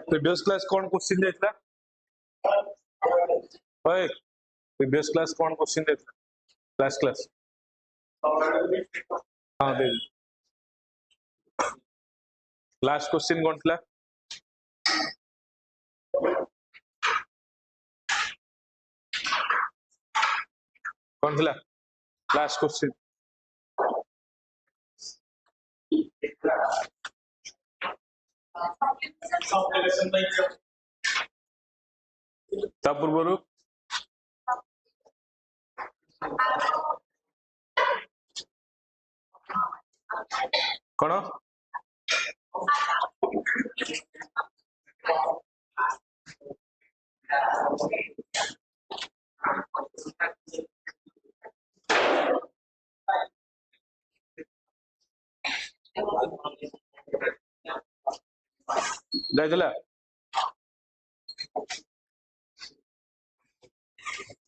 Previous class कौन question देता भाई प्रीवियस क्लास कौन क्वेश्चन देता क्लास हाँ दे लास्ट क्वेश्चन कौन था कौन था लास्ट क्वेश्चन ता पूर्व कौन जाइला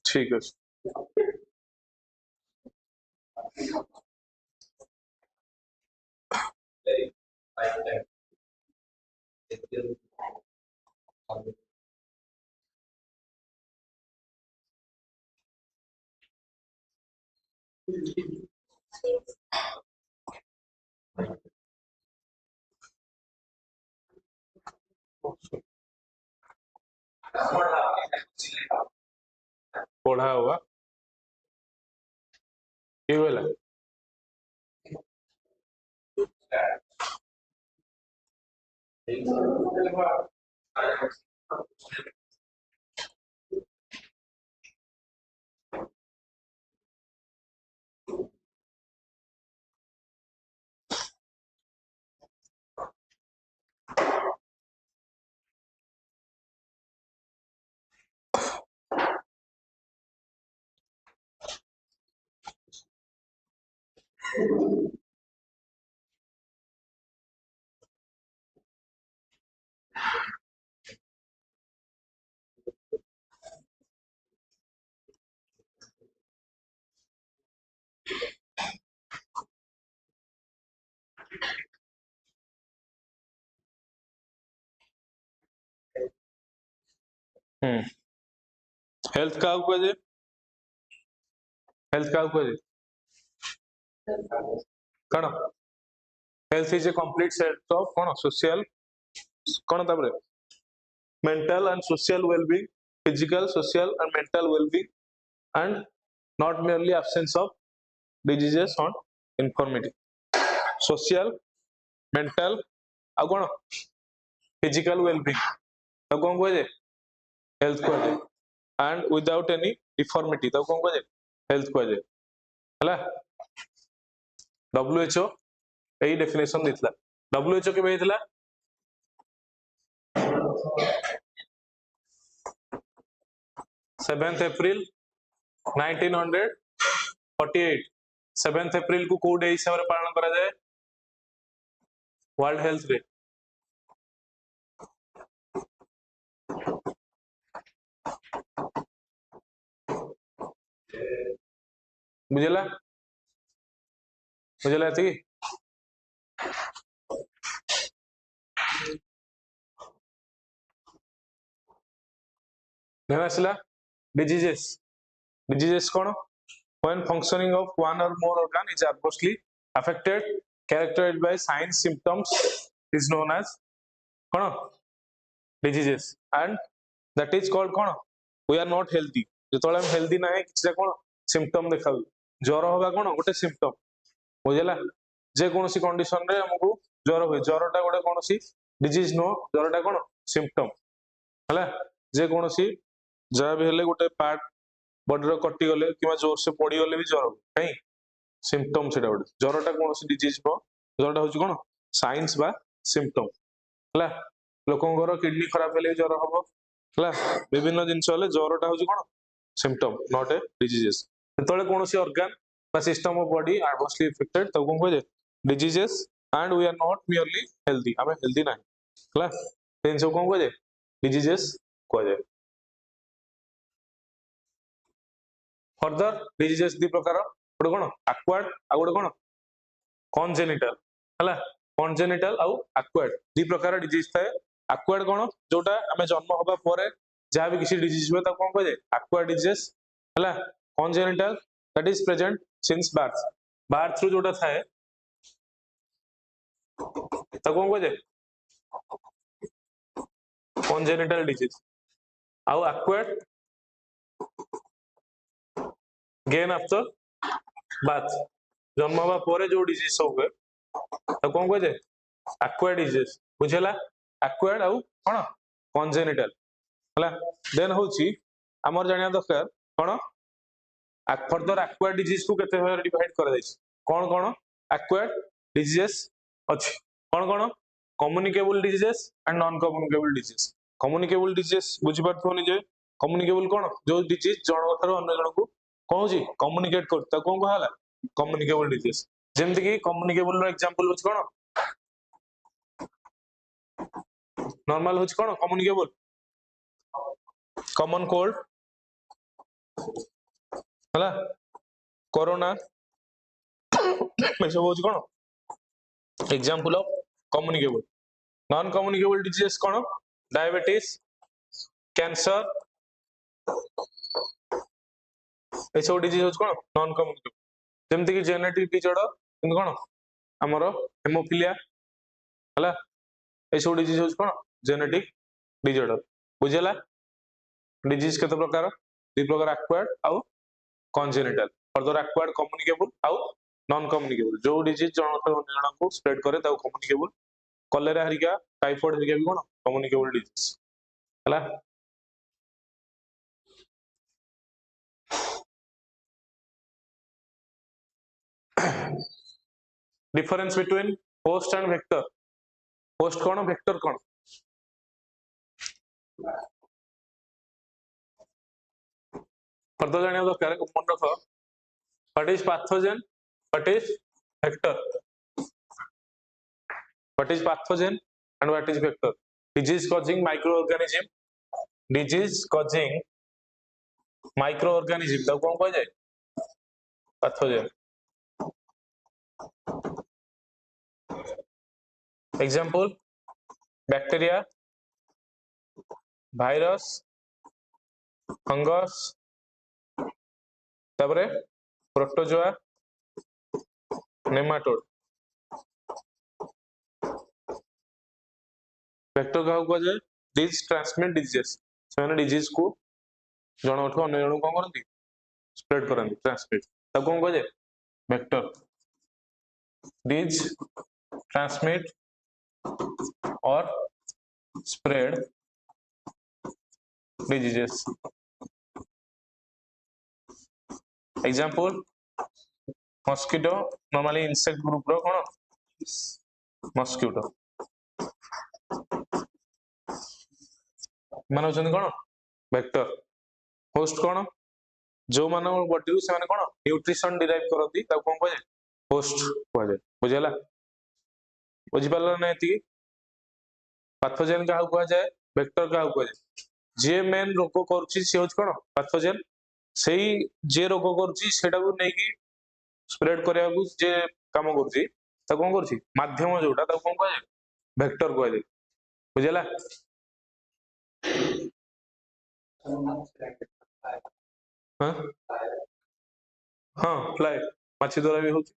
ठीक है पढ़ा हुआ ये बोला हेल्थ का कहे हेल्थ का कहे कौन health is a complete set of कौन सोशल कौन तापर mental and social wellbeing physical social and mental wellbeing and not merely absence of diseases on infirmity social mental आ कौन physical well-being तो कौन कहे हेल्थ कहे एंड विदाउट एनी डिफॉर्मिटी तो कौन कहे हेल्थ कहे हला WHO यही डेफिनेशन देथिला WHO केबे हेतिला 7th April 1948 7th April को कोड हिसाब रे पालन करा जाए वर्ल्ड हेल्थ डे बुझला बुझला थी नेवासला diseases कौन when functioning of one or more organ is adversely affected characterized by signs symptoms is known as कौन diseases and that is called कौन we are not healthy जेतोले हम हेल्दी ना है किछरा कौन सिम्पटम देखाउ ज्वर होगा कौन गोटे सिम्पटम बुझला जे कोनोसी कंडीशन रे हमकु ज्वर होय ज्वरटा गोटे कोनोसी डिजीज नो ज्वरटा कौन सिम्पटम हला जे कोनोसी जहा भी हेले गोटे पार्ट बॉडी रो कटि गले किबा जोर से पड़ी गले भी ज्वर काई सिम्पटम सेटा गोटे ज्वरटा कोनोसी डिजीज नो ज्वरटा होची कोन साइंस बा सिम्पटम हला लोकंगर किडनी खराब हेले ज्वर हबो हला विभिन्न जिंस हेले ज्वरटा होची कोन सिम्पटम नॉट ए डिजीजेस जेतोले कोनोसी ऑर्गन बा system of body adversely affected तब कोन कहे diseases and we are not merely healthy हमें हेल्दी ना हला तेन सब कोन कहे डिजीजेस कहे फर्दर डिजीजेस दी प्रकार गोटे कोन एक्वायर्ड आ गोटे कोन कॉन्जेनिटल हला कॉन्जेनिटल आउ एक्वायर्ड दी प्रकार डिजीज थाए एक्वायर्ड कोन जोटा हमें जन्म होबा परे जहाँ भी किसी डिजीज हुए तब कौन कहे एक्वायर्ड डिजीज हला congenital that is present since birth through जोटा थाए तब कौन कहे कॉन्जेनिटल डिजीज आउ एक्वायर्ड गेन आफ्टर बर्थ जन्म होबा परे जो डिजीज सब हुए तब कौन कहे एक्वायर्ड डिजीज बुझेला एक्वायर्ड आउ कोन कॉन्जेनिटल हला देन होची हमर जानिया दरकार कोन फर्दर एक्वायर्ड डिजीज को केते भाग डिवाइड कर दैछि कोन एक्वायर्ड डिजीजेस अछि कोन communicable diseases and non communicable disease communicable diseases बुझि परथोनी जे कम्युनिकेबल कोन जो डिजीज जण थरो अन्य जण को कहूची कम्युनिकेट करता कोन कहला कम्युनिकेबल डिजीज जेमति कि कम्युनिकेबल रो एग्जांपल होच कोन नॉर्मल होच कोन कम्युनिकेबल कॉमन कोल्ड हला कोरोना सब होच कोन example of communicable non communicable disease कोन डायबिटीज कैंसर ए सब डिजीज होच कोन नॉन कम्युनिकेबल जेमति कि जेनेटिक डिसऑर्डर किंतु कोन हमरो हेमोफिलिया हला ए सब डिजीज होच कोन जेनेटिक डिसऑर्डर बुझेला डिजीज केते प्रकार दी प्रकार एक्वायर्ड आउ कॉन्जेनिटल फर्दर एक्वायर्ड कम्युनिकेबल आउ नॉन कम्युनिकेबल जो डिजीज जण जण को स्प्रेड करे ताउ कम्युनिकेबल कॉलेरा हरिका टाइफाइड हरिका भी कोन कम्युनिकेबल डिजीज हला difference between host and vector host कोन वेक्टर कोन फर्दर जानिया दरकार मन रख what is pathogen what is vector what is pathogen and what is vector disease causing micro organism तब कौन कह जाए pathogen example bacteria virus fungus तबरे प्रोटोजोआ नेमाटोड वेक्टर का कह जाए दिस ट्रांसमिट डिजीजेस से डिजीज को जनठू अन्य जन कौन करती स्प्रेड करती ट्रांसमिट तब कौन कह जाए वेक्टर दिस ट्रांसमिट और spread diseases example mosquito normally insect group रो कोन मस्किटो माने होचन कोन वेक्टर होस्ट कोन जो मानो बॉडी रु से माने कोन न्यूट्रिशन डिराइव करती तब कोन कह जाए होस्ट कह जाए बुझेला बुझि पारला नै एति पैथोजन का कह जाए वेक्टर का कह जाए जे मेन रोग करूची से होच कोन पैथोजन सेही जे रोग करूची सेटा को नै कि स्प्रेड करिया को जे काम करूची त कोन करूची माध्यम जोटा त कोन कह जाए वेक्टर कह जाए बुझेला हां हां फ्लाई माछी द्वारा भी होची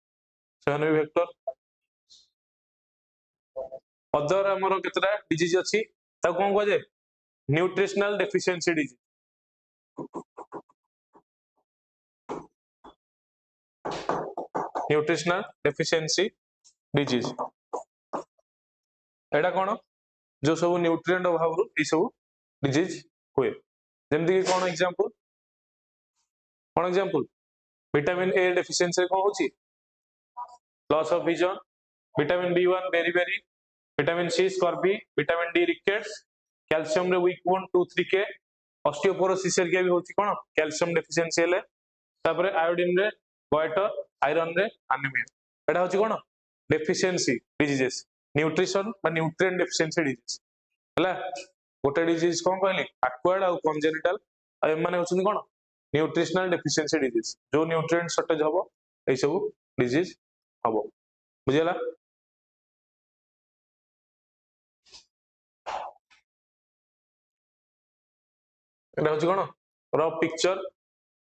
सेने भी वेक्टर अदर हमरो केतरा डिजीज अछि त कोन कह जाए nutritional deficiency disease nutritional deficiency disease एटा कोन जो सब न्यूट्रिएंट अभाव रु ई सब डिजीज होए जेमति कि कोन एग्जांपल विटामिन ए डेफिशिएंसी कोन होची loss of vision vitamin B1 वेरी वेरी vitamin C scurvy vitamin D rickets calcium रे वीक बोन 2-3K ऑस्टियोपोरोसिस के भी होची कोन कैल्शियम डेफिशिएंसी हेले तापरे आयोडीन रे गोइटर आयरन रे एनीमिया एटा होची कोन डेफिशिएंसी डिजीजेस न्यूट्रिशन बा न्यूट्रिएंट डेफिशिएंसी डिजीज हला गोटे डिजीज कोन कहली एक्वायर्ड और कॉन्जेनिटल आ माने होचन कोन न्यूट्रिशनल डेफिशिएंसी डिजीज जो न्यूट्रिएंट शॉर्टेज हबो ए सब डिजीज हबो बुझियला एटा होची कोन रफ पिक्चर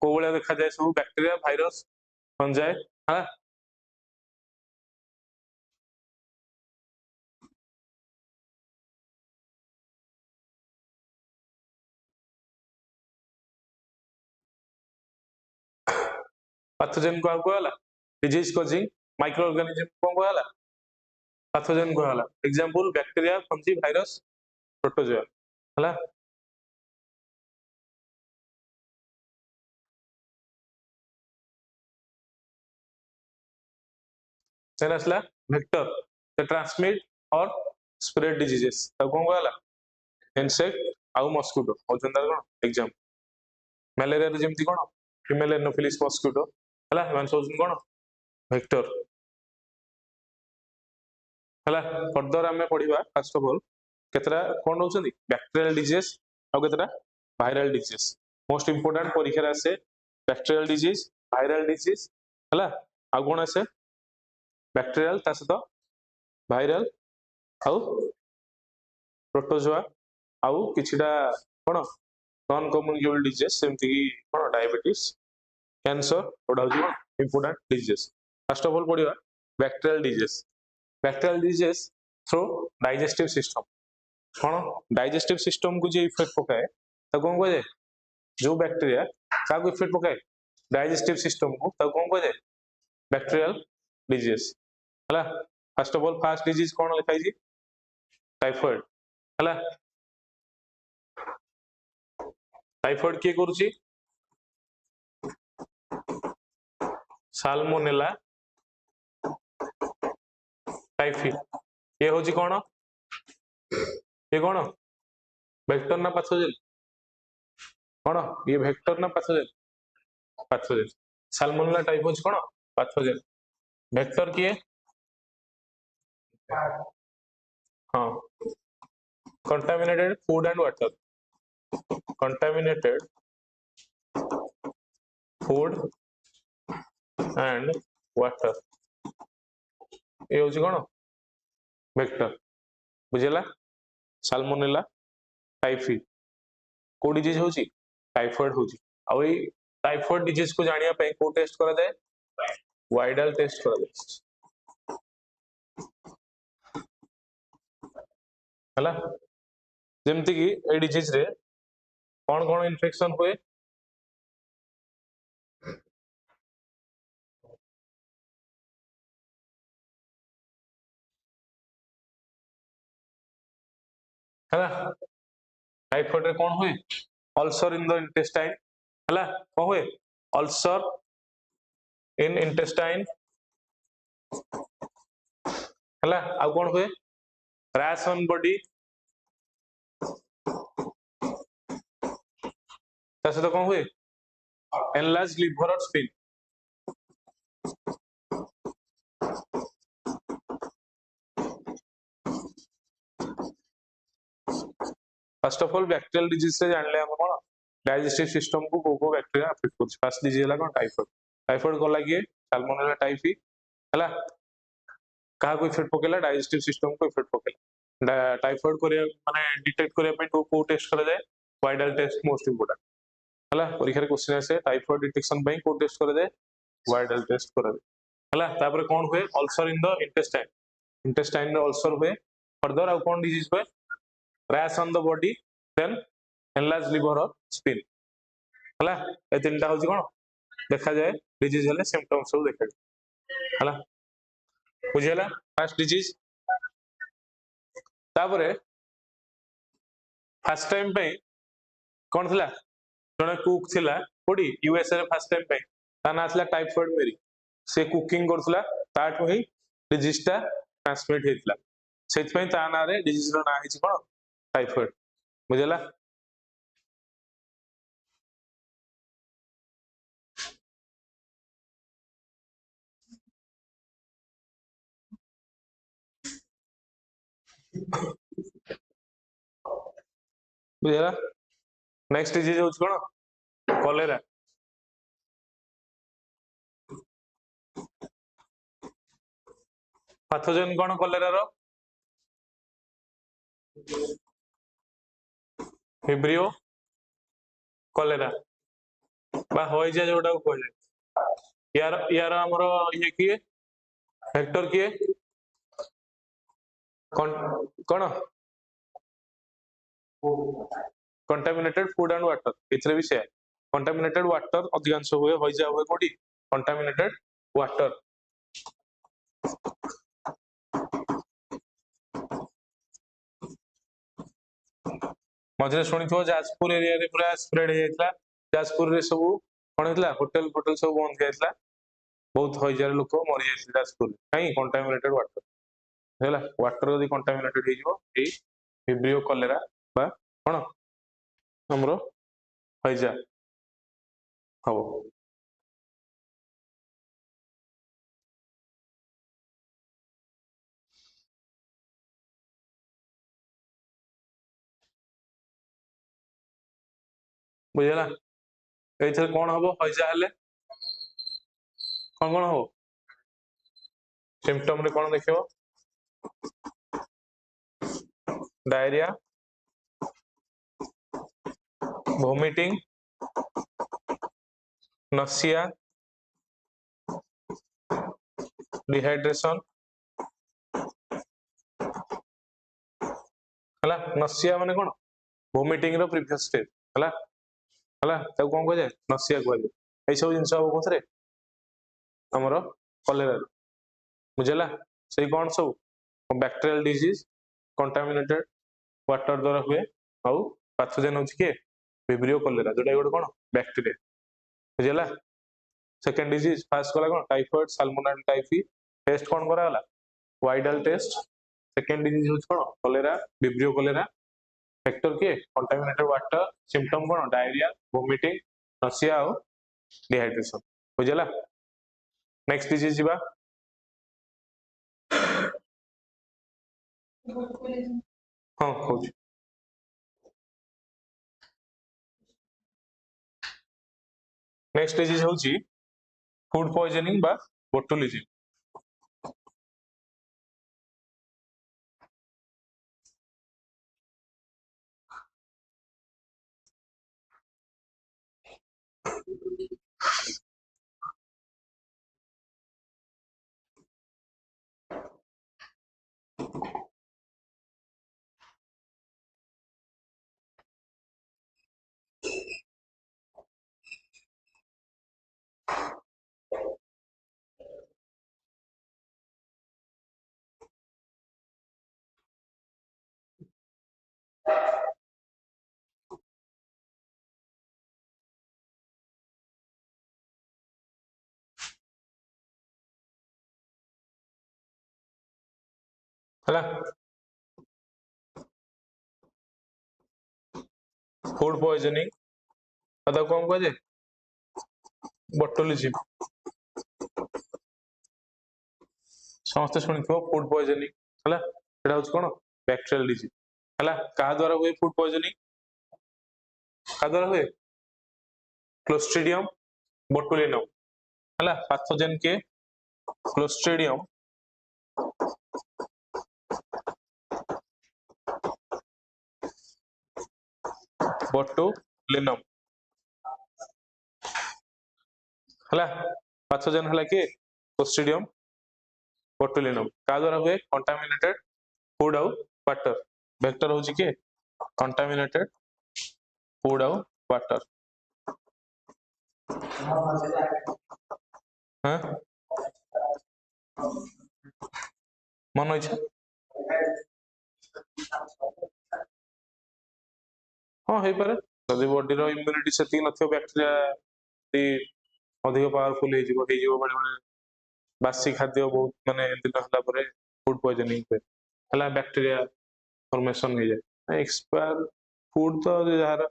को बळे देखा जाय सब बैक्टीरिया वायरस फंजाई हां पैथोजेन को कहला डिजीज कॉजिंग माइक्रो ऑर्गेनिज्म को कहला पैथोजेन को कहला example bacteria fungi virus protozoa हला सेन असला वेक्टर द ट्रांसमिट और स्प्रेड डिजीजेस तो कोन कहला इंसेक्ट आउ मस्किटो होचंदा कोन एग्जांपल मलेरिया रे जेमति कोन फीमेल एनोफिलिस मस्किटो हला मान सोचन कोन वेक्टर हला फर्दर हमें पढिबा फर्स्ट ऑफ ऑल केतरा कोन होचंदी बैक्टीरियल डिजीज आ केतरा वायरल डिजीज मोस्ट इंपोर्टेंट परीक्षा से बैक्टीरियल डिजीज वायरल डिजीज हला आ कोन आसे बैक्टीरियल ता सहित वायरल आउ प्रोटोजोआ आउ किछिटा कोन नॉन कम्युनिकेबल डिजीज सेमति की कोन डायबिटीज कैंसर ओडा होची important disease first of all पढिबा bacterial disease through digestive system कोन डाइजेस्टिव सिस्टम को जे इफेक्ट पकाए त कोन को जे जो बैक्टीरिया का को इफेक्ट पकाए डाइजेस्टिव सिस्टम को त कोन को जे बैक्टीरियल डिजीज हला first of all first disease कोन लिखाई छी टाइफॉइड हला टाइफॉइड के करूची साल्मोनेला टाइफी ये होची कोन ये कोन वेक्टर ना पैथोजेन कोन ये वेक्टर ना पैथोजेन साल्मोनेला टाइफ होची कोन पैथोजेन वेक्टर किए हां contaminated food and water contaminated food and water ये होची कोन वेक्टर बुझिला साल्मोनेला टाइफी को डिजीज होची टाइफॉइड होची आ ए टाइफॉइड डिजीज को जानिया पे को टेस्ट करा जाए वाइडल टेस्ट करा जाए हला जेमति की ए डिजीज रे कोन कोन इन्फेक्शन होए हला टाइफॉइड रे कोन होए अल्सर इन द इंटेस्टाइन हला कोन होए अल्सर इन इंटेस्टाइन हला आ कोन होए रैश ऑन बॉडी तसे तो कोन हुए एनलार्ज लिवर और spleen first of all bacterial disease से जानले हम कोन डाइजेस्टिव सिस्टम को बैक्टीरिया अफेक्ट करछ फर्स्ट डिजीज हला कोन टाइफॉइड टाइफॉइड को लागी साल्मोनेला टाइफी हला कहा को इफेक्ट पकेला डाइजेस्टिव सिस्टम को इफेक्ट पकेला टाइफॉइड को माने डिटेक्ट करे पे को टेस्ट करा जाए वाइडल टेस्ट मोस्ट इंपोर्टेंट हला परीक्षा रे क्वेश्चन आसे टाइफॉइड डिटेक्शन पे को टेस्ट करा जाए वाइडल टेस्ट करा जाए हला तापर कोन हुए ulcer in the intestine intestine रे अल्सर हुए फर्दर आ कोन डिजीज हुए rash on the body then enlarge liver और स्प्लीन हला ए तीनटा होची कोन देखा जाए डिजीज हले सिम्पटम्स सब देखा हला बुझियला फर्स्ट डिजीज तापरे फर्स्ट टाइम पे कोन थिला जने कुक थिला कोडी यूएसए रे फर्स्ट टाइम पे ता ना थिला टाइफॉइड मेरी से कुकिंग करथला ताठो ही डिजीज ता ट्रांसमिट हेतला सेथ पे ता ना रे डिजीज रो ना हिची कोन टाइफॉइड बुझियला बुझियला नेक्स्ट डिजीज होच कोन कॉलेरा पैथोजेन कोन कॉलेरा रो विब्रियो कलेरा बा हइजा जोटा कहले यार यार हमर ये किए फैक्टर किए कौन कंटामिनेटेड फूड एंड वाटर इथरे भी से कंटामिनेटेड वाटर अधिकांश हुए हइजा हुए कोठी कंटामिनेटेड वाटर मझे शुणी थो जाजपुर एरिया रे पूरा स्प्रेड हे जायतला जाजपुर रे सब कोन हेतला होटल होटल सब बंद हे जायतला बहुत हजार लोक मरि जायतला जाजपुर कहीं कंटामिनेटेड वाटर हैला वाटर यदि कंटामिनेटेड हे जिवो ए विब्रियो कलेरा बा कोन हमरो हइजा हबो बुझला एथरे कोन हबो हइजा हेले कोन हबो सिम्पटम रे कोन देखियो डायरिया वोमिटिंग नसिया डिहाइड्रेशन हला नसिया माने कोन वोमिटिंग रो प्रीवियस स्टेज हला हला ताको कोन कह जाय नसिया कह जाय ए सब जिंस हबो कोथरे हमरो कलेरा बुझला से कोन सब बैक्टीरियल डिजीज कंटामिनेटेड वाटर द्वारा हुए आउ पैथोजेन होची के विब्रियो कलेरा जोटा गोटे कोन बैक्टीरिया बुझला सेकंड डिजीज फर्स्ट कला कोन टाइफाइड साल्मोनेला टाइफी टेस्ट कोन करा हला वाइडल टेस्ट सेकंड डिजीज होची कोन कलेरा विब्रियो कलेरा फैक्टर के कंटामिनेटेड वाटर सिम्पटम कोन डायरिया वोमिटिंग नसिया और डिहाइड्रेशन बुझला नेक्स्ट डिजीज जीवा हां खोज नेक्स्ट डिजीज होची फूड पॉइजनिंग बा बोटुलिज्म हला फूड पॉइजनिंग अदा कोन कह जे बोटुलिज्म समस्त शुणिथिबो फूड पॉइजनिंग हला एटा होछ कोन बैक्टीरियल डिजीज हला का द्वारा हुए फूड पॉइजनिंग का द्वारा हुए क्लोस्ट्रिडियम बोटुलिनम हला पैथोजेन के क्लोस्ट्रिडियम बोटुलिनम हला पैथोजेन हला के क्लोस्ट्रिडियम बोटुलिनम का द्वारा हुए कंटामिनेटेड फूड और वाटर वेक्टर होची के कंटामिनेटेड फूड और वाटर हां मन इच्छा हां हे पारे जदि बॉडी रो इम्यूनिटी सेति नथियो बैक्टीरिया अधिक पावरफुल हे जिवो बड़े बासी खाद्य बहुत माने दिन हला परे फूड पॉइजनिंग पे हला बैक्टीरिया फॉर्मेशन हो जाए एक्सपायर फूड तो यार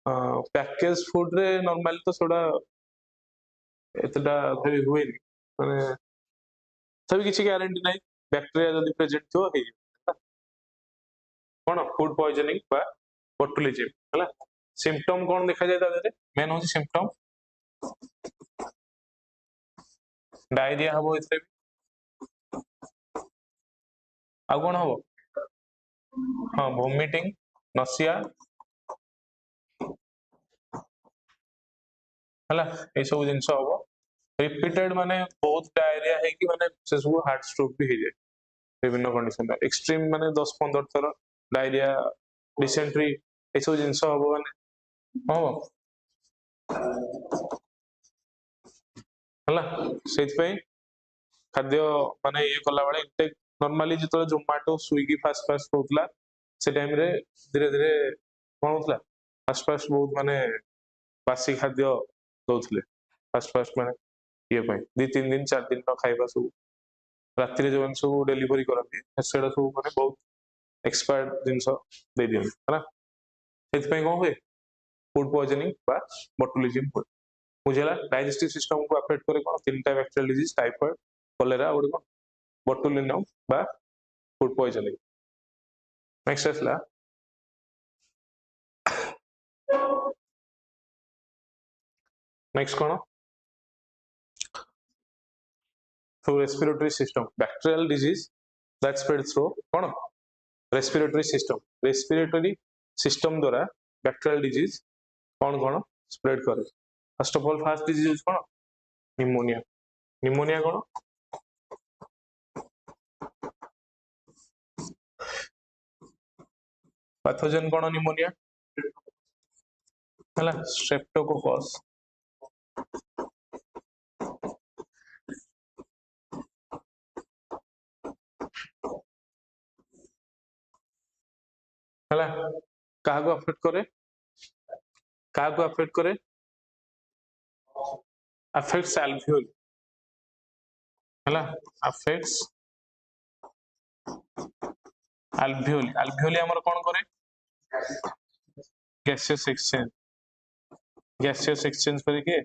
पैकेज फूड रे नॉर्मली तो सोडा एतटा भेरी हुए माने सभी किसी गारंटी नहीं बैक्टीरिया जदि प्रेजेंट थो हे कोन फूड पॉइजनिंग बा बोटुलिज्म हला सिम्पटम कोन देखा जाय तादरे मेन होची सिम्पटम डायरिया हबो इथे आ कोन हबो हां वोमिटिंग नसिया हला ए सब जिंस हबो रिपीटेड माने बहुत डायरिया है कि माने से सब हार्ट स्ट्रोक भी हो जाए विभिन्न कंडीशन में एक्सट्रीम माने 10-15 थर डायरिया डिसेंट्री ए सब जिंस हबो माने हो हला सेति पे खाद्य माने ये कला वाले इंटेक नॉर्मली जितो जोमेटो स्विगी फास्ट फास्ट होतला से टाइम रे धीरे धीरे कोन होतला फास्ट फास्ट बहुत माने बासी खाद्य दउथले फास्ट फास्ट माने ये पे 2-3 दिन 4 दिन न खाइबा सब रात्रि रे जो सब डिलीवरी करती सेडा सब माने बहुत एक्सपायर्ड जिंस दे दियन हला सेति पे कोन हुए फूड पॉइजनिंग बा बोटुलिज्म हुए बुझेला डाइजेस्टिव सिस्टम को अफेक्ट करे कोन तीनटा बैक्टीरियल डिजीज टाइफाइड कॉलेरा और कोन बोटुलिनम बा फूड पॉइजनिंग नेक्स्ट असला next cone through respiratory system bacterial disease that spread through cone respiratory system द्वारा bacterial disease कोन कोन spread करे first of all first disease cone pneumonia cone pathogen cone pneumonia हला streptococcus हला कहा को affect करे affects alveoli हला affects alveoli हमर कोन करे gaseous exchange करे के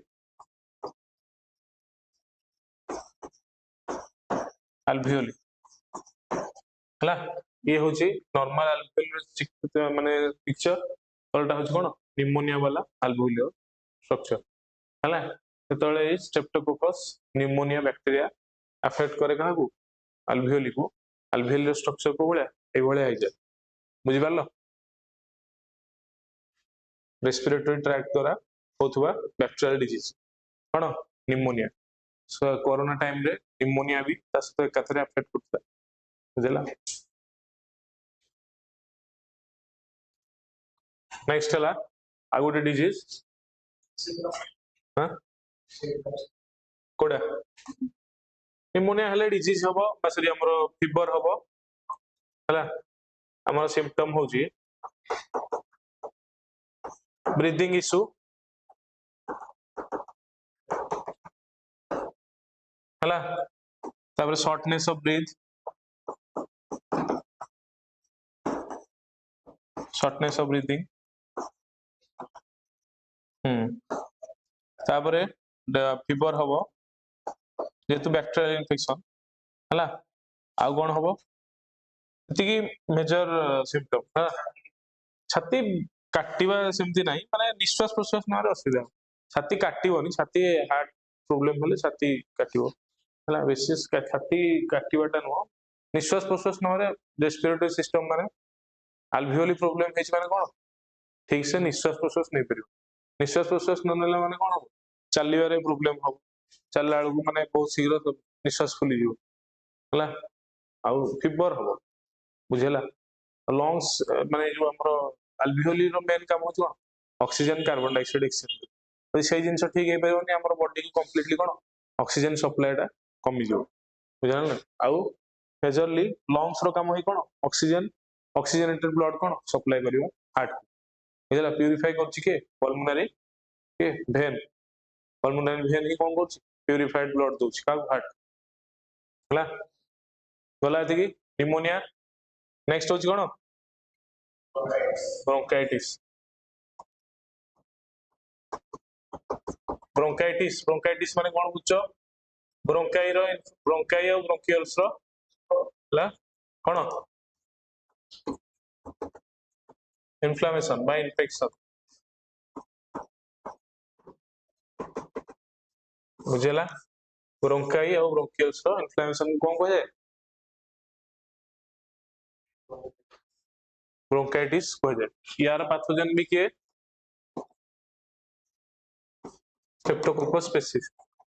alveoli हला ये होची नॉर्मल alveoli माने पिक्चर तलटा होची कोन निमोनिया वाला alveoli स्ट्रक्चर हला तळे स्ट्रेप्टोकोकस निमोनिया बैक्टीरिया अफेक्ट करे कहा को alveoli स्ट्रक्चर को बळा ए बळा आइ जाय बुझि पारलो रेस्पिरेटरी ट्रैक्ट द्वारा होथुवा बैक्टीरियल डिजीज कोन निमोनिया सो कोरोना टाइम रे निमोनिया भी तस तो कथरे अफेक्ट करता बुझला नेक्स्ट हला आ गोटे डिजीज हां कोडा निमोनिया हले डिजीज हबो बसरी हमरो फीवर हबो हला हमर सिम्पटम होजी ब्रीथिंग इशू हला तापर shortness of breath shortness of breathing तापर फीवर हबो जेतु बैक्टीरियल इन्फेक्शन हला आ कोन हबो एतिकी मेजर सिम्पटम हला छाती काटिबा सेमती नाही माने निश्वास प्रश्वास नारे असुविधा छाती काटिबोनी छाती हार्ट प्रॉब्लम होले छाती काटिबो हला विशेष छाती काटिबाटा नो निश्वास प्रश्वास नारे रेस्पिरेटरी सिस्टम माने alveoli प्रॉब्लम हेच माने कोन ठीक से निश्वास प्रश्वास नहीं परियो निश्वास प्रश्वास न नेला माने कोन हो चलिबारे प्रॉब्लम हो चलला को माने बहुत शीघ्र निश्वास फुली जीव हला आ फीवर हो बुझेला लंग्स माने जो हमरो alveoli रो मेन काम हो ऑक्सीजन कार्बन डाइऑक्साइड एक्सचेंज तो से जिंस ठीक हे परबनी हमर बॉडी को कंप्लीटली कोन ऑक्सीजन सप्लाईटा कमी जो बुझला ना आ मेजरली लंग्स रो काम होई कोन ऑक्सीजनेटेड ब्लड कोन सप्लाई करियो हार्ट बुझला प्यूरिफाई करछि के पल्मोनरी के वेन पल्मोनरी वेन ही कोन करछि प्यूरिफाइड ब्लड दोछि का हार्ट हला गला थी निमोनिया नेक्स्ट होछि कोन ब्रोंकाइटिस ब्रोंकाइटिस माने कोन बुझो ब्रोंकाई और ब्रोंकियल्स रो हला कोन इन्फ्लेमेशन बाय इन्फेक्शन बुझेला ब्रोंकाई और ब्रोंकियल्स रो इन्फ्लेमेशन कोन को जाय ब्रोंकाइटिस को जाय यार पैथोजन भी के स्ट्रेप्टोकोकस स्पीसीज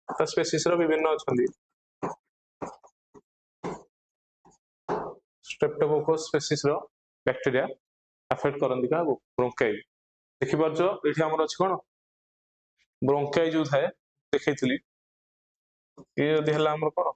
तो स्पीसीज रो विभिन्न अछंती स्ट्रेप्टोकोकस स्पीसीज रो बैक्टीरिया अफेक्ट करंती का ब्रोंकाई देखि परछो एठी हमर अछि कोन ब्रोंकाई जो थाए देखैतली ये यदि हला हमर कोन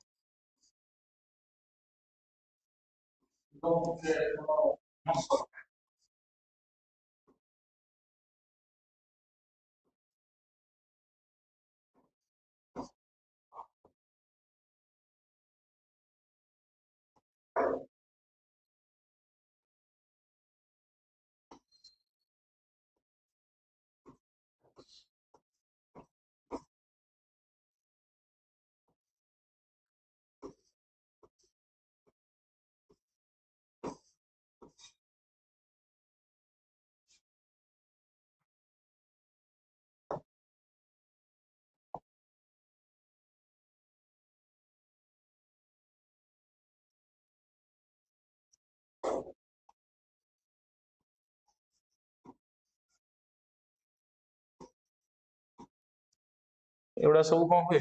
एवडा सब कोन होय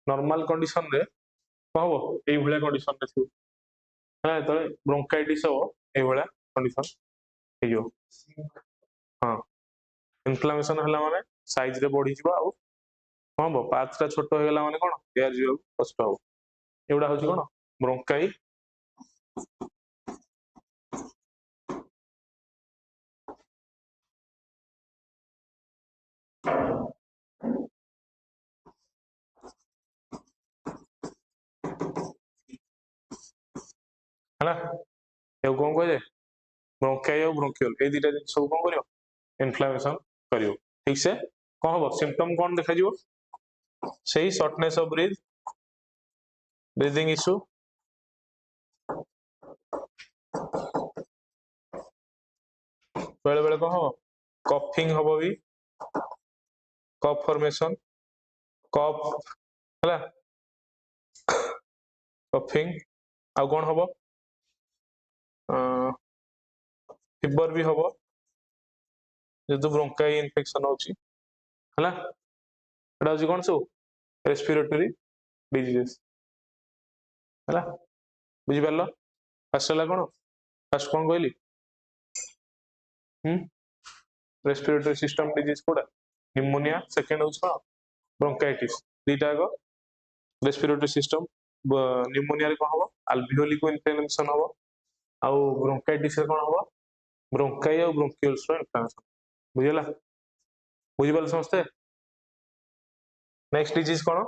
नॉर्मल कंडीशन रे कोन हो एई भलिया कंडीशन रे थु है तो ब्रोंकाइटिस हो एई भलिया कंडीशन हे जो हां इन्फ्लेमेशन हला माने साइज रे बढ़ी जिवो आ कोन हो पाथ रा छोटो हो गेला माने कोन एयर जिवो कष्ट हो एवडा होची कोन ब्रोंकाई हला ए कोन कहले ब्रोंकाई और ब्रोंकियल ए दिटा सब कोन करियो इन्फ्लेमेशन करियो ठीक से कोन हो सिम्पटम कोन देखा जिवो सही shortness of breath breathing issue बेले बेले कोन हो कफिंग होबो भी कफ फॉर्मेशन कफ हला कफिंग आ कोन होबो फीवर भी होबो जेतु ब्रोंकाई इन्फेक्शन होची हला एडा होची कोन सो रेस्पिरेटरी डिजीजेस हला बुझी परलो फर्स्ट हला कोन फर्स्ट कोन कहली रेस्पिरेटरी सिस्टम डिजीज कोडा निमोनिया सेकंड होची कोन ब्रोंकाइटिस दीटा को रेस्पिरेटरी सिस्टम निमोनिया रे कोन होबो अल्वियोली को इन्फ्लेमेशन होबो आ ब्रोंकाइटिस रे कोन होबो ब्रोंकाई और ब्रोंकियल्स रो इन्फ्लेमेशन बुझिला बुझी परलो समझते नेक्स्ट डिजीज कोन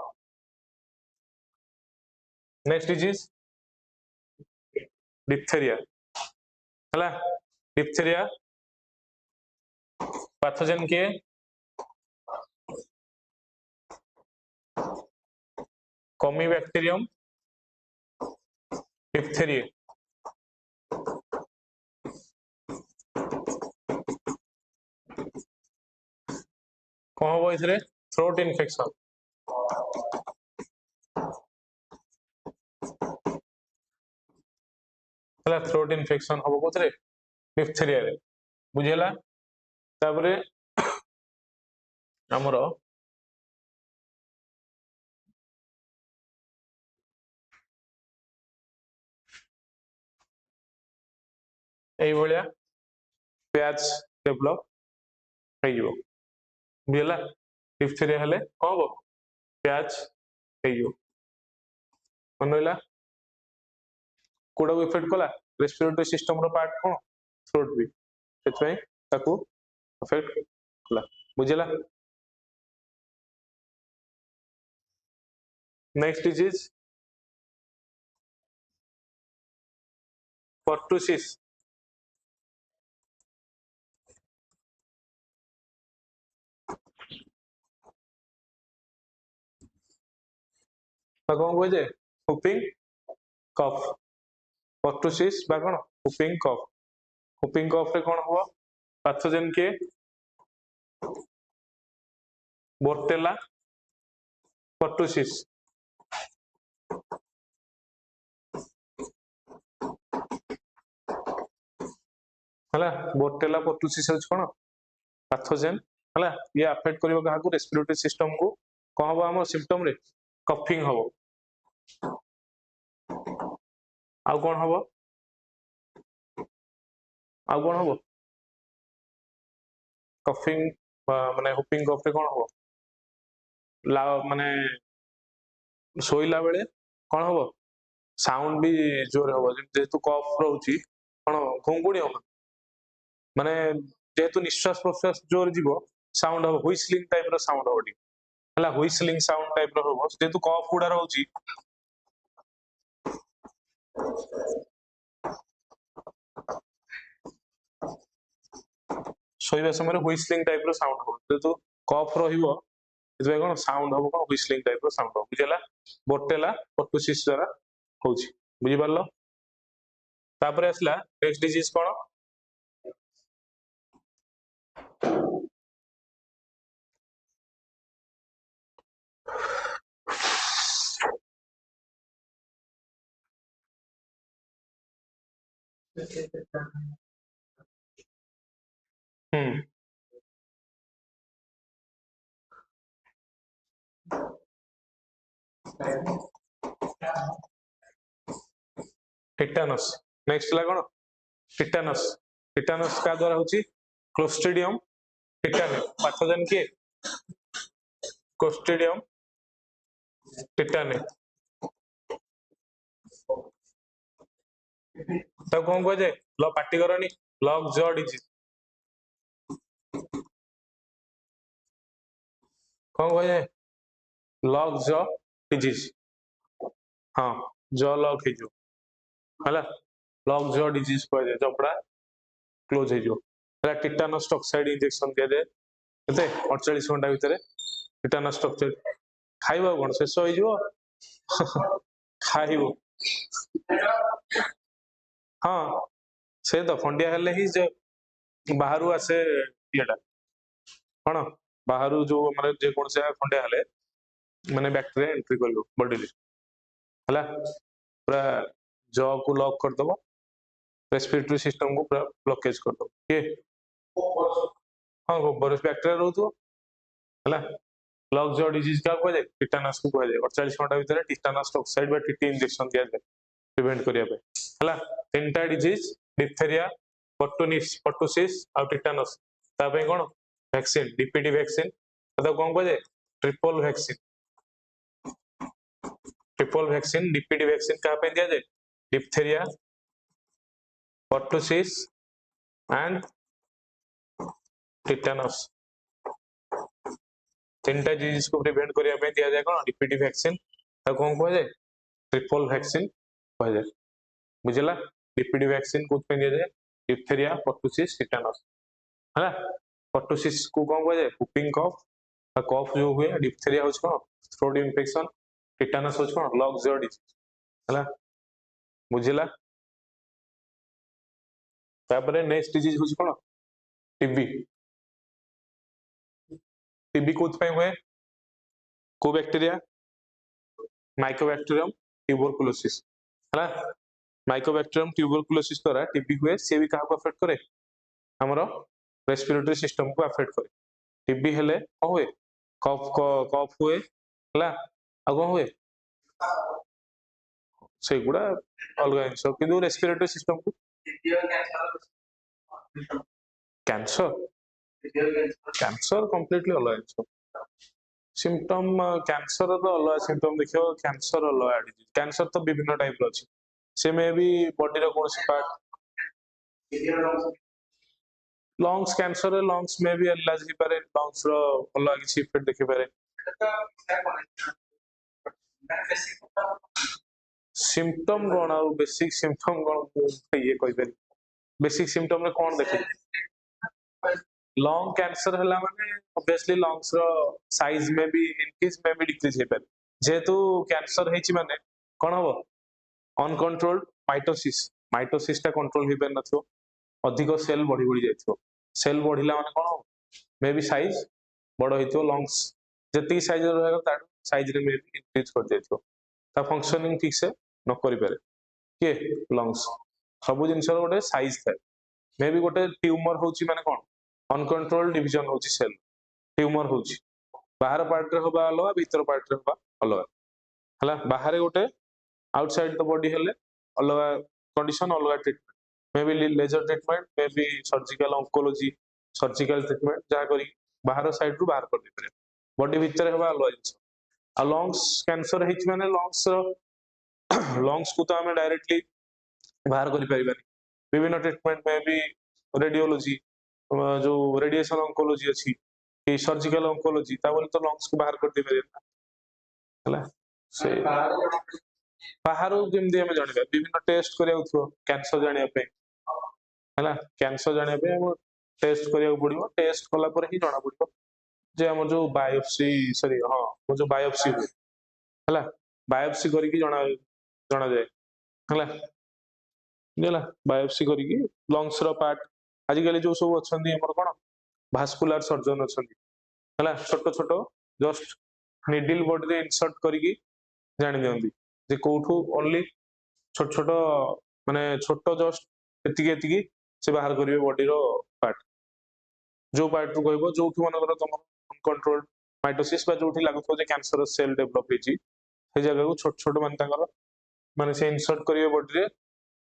नेक्स्ट डिजीज डिप्थेरिया हला डिप्थेरिया पैथोजन के कॉमीबैक्टीरियम डिप्थेरिया कौन हो इसरे थ्रोट इन्फेक्शन हला थ्रोट इन्फेक्शन होबो कोथरे डिप्थेरिया रे बुझिला तापरे हमरो एई भलिया पैच डेवलप हेइयो बुझिला डिप्थेरिया हले कोन हो पैच हेइयो मनोइला कोडा को इफेक्ट कला रेस्पिरेटरी सिस्टम रो पार्ट कोन थ्रोट भी सेतै ताकू अफेक्ट कला बुझिला नेक्स्ट डिजीज पर्टुसिस कोन कोइ जे हुपिंग कफ पर्टुसिस बा कोन हुपिंग कफ रे कोन हो पैथोजन के बोर्टेला पर्टुसिस हला बोर्टेला पर्टुसिस होच कोन पैथोजन हला ये अफेक्ट करियो काहा को रेस्पिरेटरी सिस्टम को कौन हम आम सिम्पटम रे कफिंग हम आउ कौन हम आउ कौन हम कफिंग माने हुपिंग कफ रे कौन हम माने शोइला बेले कौन हम साउंड भी जोर हम जेहेतु कफ रोची कौन घुंगुणी हम माने जेहेतु निश्वास प्रश्वास जोर जीव साउंड हम हुइसलिंग टाइप रो साउंड हम हला हुइसलिंग साउंड टाइप रो हम जेहेतु कफ गुडा रोची शोइबा समय हुइसलिंग टाइप रो साउंड हम जेहेतु कफ रहिबो इसे कौन साउंड हम कौन हुइसलिंग टाइप रो साउंड हम बुझला बोटेला पर्टुसिस द्वारा होची बुझि पारलो तापर आसला नेक्स्ट डिजीज कौन हम्म टिटानस नेक्स्ट ला कौन टिटानस टिटानस का द्वारा होची क्लोस्ट्रिडियम टिटाने पाथोजन किए क्लोस्ट्रिडियम टिटाने तो कौन कह जाए लो पार्टी करनी लॉक जॉ डिजीज कौन कह जाए लॉक जॉ डिजीज हाँ जॉ लॉक हे जो हला लॉक जॉ डिजीज कह जाए जबड़ा क्लोज हे जो हला टिटानस टॉक्साइड इंजेक्शन दिया जाए केते 48 घंटा भितर टिटानस टॉक्साइड खाइबा कोन शेष होई जो खाइबो हाँ से तो फंडिया हेले ही जे बाहरु आसे येटा कौन बाहर जो माने जे कौन से फंडिया हेले माने बैक्टीरिया एंट्री करलो बॉडी रे हला पूरा जॉ को लॉक कर दबो रेस्पिरेटरी सिस्टम को पूरा ब्लॉकेज कर दबो ये हाँ गोबर बैक्टीरिया रहतो हला लॉक जॉ डिजीज का कह जाए टिटानस को कह जाए 48 घंटा भीतर टिटानस टॉक्साइड बा टीटी इंजेक्शन दिया जाए प्रिवेंट करिया पे हला तीनटा डिजीज डिप्थेरिया पर्टुसिस और टिटानस ता पे कोन वैक्सीन डीपीटी वैक्सीन तो कोन कह जाए ट्रिपल वैक्सीन डीपीटी वैक्सीन कहा पे दिया जाए डिप्थेरिया पर्टुसिस एंड टिटानस तीनटा डिजीज को प्रिवेंट करिया पे दिया जाए कोन डीपीटी वैक्सीन ता कोन कह जाए ट्रिपल वैक्सीन कह जाए बुझला डीपीटी वैक्सीन को पे दिया जाए डिप्थेरिया पर्टुसिस टिटानस है पर्टुसिस को कौन कह जाए हुपिंग कफ कफ जो हुए डिप्थेरिया हो कौन थ्रोट इन्फेक्शन टिटानस हो कौन लॉक जॉ डिजीज है बुझला तापर नेक्स्ट डिजीज हो कौन टीबी टीबी कोथ पे हुए को बैक्टीरिया माइकोबैक्टीरियम ट्यूबरकुलोसिस है माइकोबैक्टीरियम ट्यूबरकुलोसिस द्वारा टीबी हुए से भी कहा अफेक्ट करे हमरो रेस्पिरेटरी सिस्टम को अफेक्ट करे टीबी हेले कौन हुए कफ कफ हुए हला आ कौन हुए से गुडा अलग जिंस किंतु रेस्पिरेटरी सिस्टम को कैंसर कैंसर कंप्लीटली अलग जिंस सिम्पटम कैंसर तो अलग सिम्पटम देखियो कैंसर अलग डिजीज कैंसर तो विभिन्न टाइप रो अछि से में भी बॉडी रो कोनसी पार्ट लंग्स कैंसर लंग्स में भी इलाज ही पारे लंग्स रो अलग किछि इफेक्ट देखि पारे सिम्पटम कोन आ बेसिक सिम्पटम कोन ये कहि पारे बेसिक सिम्पटम रे कोन देखि लंग कैंसर हला माने ऑब्वियसली लंग्स रो साइज में भी इंक्रीज में भी डिक्रीज हे पारे जेतु कैंसर हेछि माने कोन हो अनकंट्रोल्ड माइटोसिस माइटोसिस ता कंट्रोल हे पार नथो अधिक सेल बढ़ी बढ़ी जाइथो सेल बढ़िला माने कोन हो मे बी साइज बड़ हेतो लंग्स जति साइज रहगा ता साइज रे मे बी इंक्रीज कर देथो ता फंक्शनिंग ठीक से न करि पारे के लंग्स सब जिंस रो गोटे साइज थाए मे बी गोटे ट्यूमर होची माने कोन अनकंट्रोल्ड डिवीजन होची सेल ट्यूमर होची बाहर पार्ट रे होबा अलग भीतर पार्ट रे होबा अलग हला बाहर गोटे आउटसाइड द बॉडी हेले अलग कंडीशन अलग treatment may be laser treatment may be surgical oncology surgical treatment जहा करी बाहर साइड रु बाहर कर दे पारे बॉडी भीतर होबा अलग जिंस आ लंग्स कैंसर हेच माने लंग्स को तो हमें डायरेक्टली बाहर करि परिबानी विभिन्न ट्रीटमेंट में भी रेडियोलॉजी जो रेडिएशन ऑन्कोलॉजी अछि कि सर्जिकल ऑन्कोलॉजी ता बोले तो लंग्स को बाहर कर दे परिबा हला से बाहर केमदी हमें जानिबा विभिन्न टेस्ट करिया उथो कैंसर जानिया पे हला कैंसर जानिया पे हम टेस्ट करिया पड़िबो टेस्ट कला पर ही जाना पड़िबो जे हमर जो बायोप्सी सॉरी हां वो जो बायोप्सी हो हला बायोप्सी करी की जाना जाना जाए हला नेला बायोप्सी करी की लंग्स रो पार्ट आजि काली जो सब अछंदी हमर कोन भास्कुलर सर्जन अछंदी हला छोटो छोटो जस्ट निडल बॉडी रे इंसर्ट करी की जानि दियंदी जे कोठू ओनली छोट छोट माने छोटो जस्ट एतिकी एतिकी से बाहर करिवे बॉडी रो पार्ट जो पार्ट रू कहबो जोठू मनकर तुम कंट्रोल माइटोसिस बा जोठी लागतो जे कैंसर सेल डेवलप हेची से जगह को छोट छोट मान तांकर माने से इंसर्ट करिवे बॉडी रे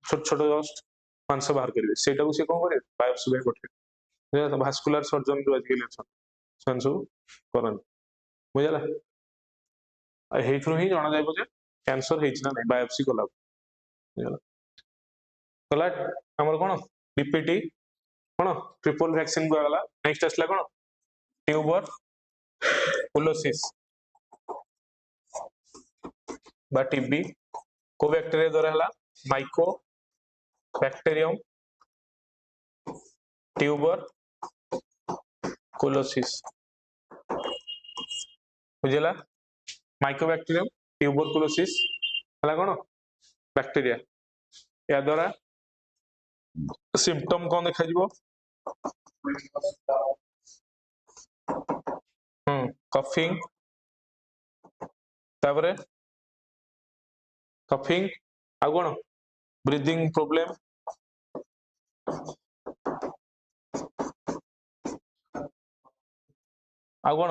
छोट छोट जस्ट मांस बाहर करिवे सेटा को से कोन करे बायोप्सी बे पठे जे भास्कुलर सर्जन जो आजकल अछन सेंसु करन बुझला हेथु ही जाना जायबो जे कैंसर हेच ना बायोप्सी कला बुझला कला हमर कोन डीपीटी कोन ट्रिपल वैक्सीन को गला नेक्स्ट असला कोन ट्यूबर कुलोसिस बा टीबी को बैक्टीरिया द्वारा हला माइको बैक्टीरियम ट्यूबर कुलोसिस बुझला माइकोबैक्टीरियम ट्यूबरकुलोसिस हला कोन बैक्टीरिया या द्वारा सिम्पटम कोन देखा जिवो कफिंग तापरे कफिंग आ कोन ब्रीदिंग प्रॉब्लम आ कोन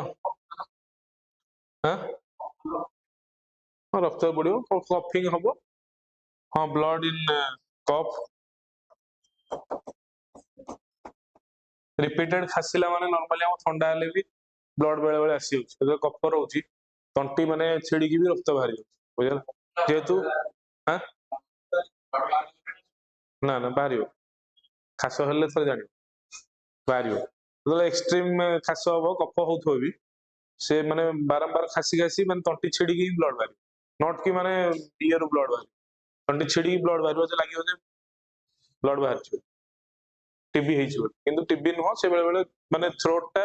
हां रक्त पड़ियो कफिंग हबो हां ब्लड इन कफ रिपीटेड खासिला माने नॉर्मली हम ठंडा हेले भी ब्लड बेले बेले आसी होछि जो कफ रहउछि तंटी माने छिड़ी की भी रक्त बाहरी बुझला जेतु हां ना ना बाहरियो खास हेले थरे जानि बाहरियो तो एक्सट्रीम खास हबो कफ होथो भी से माने बारंबार खासी खासी माने तंटी छिड़ी की ब्लड बाहरी नॉट की माने ईयर ब्लड बाहरी तंटी छिड़ी की ब्लड बाहरियो जे लागियो जे ब्लड बाहर छ टीबी हेइ छ किंतु टीबी न हो से बेले बेले माने थ्रोट टा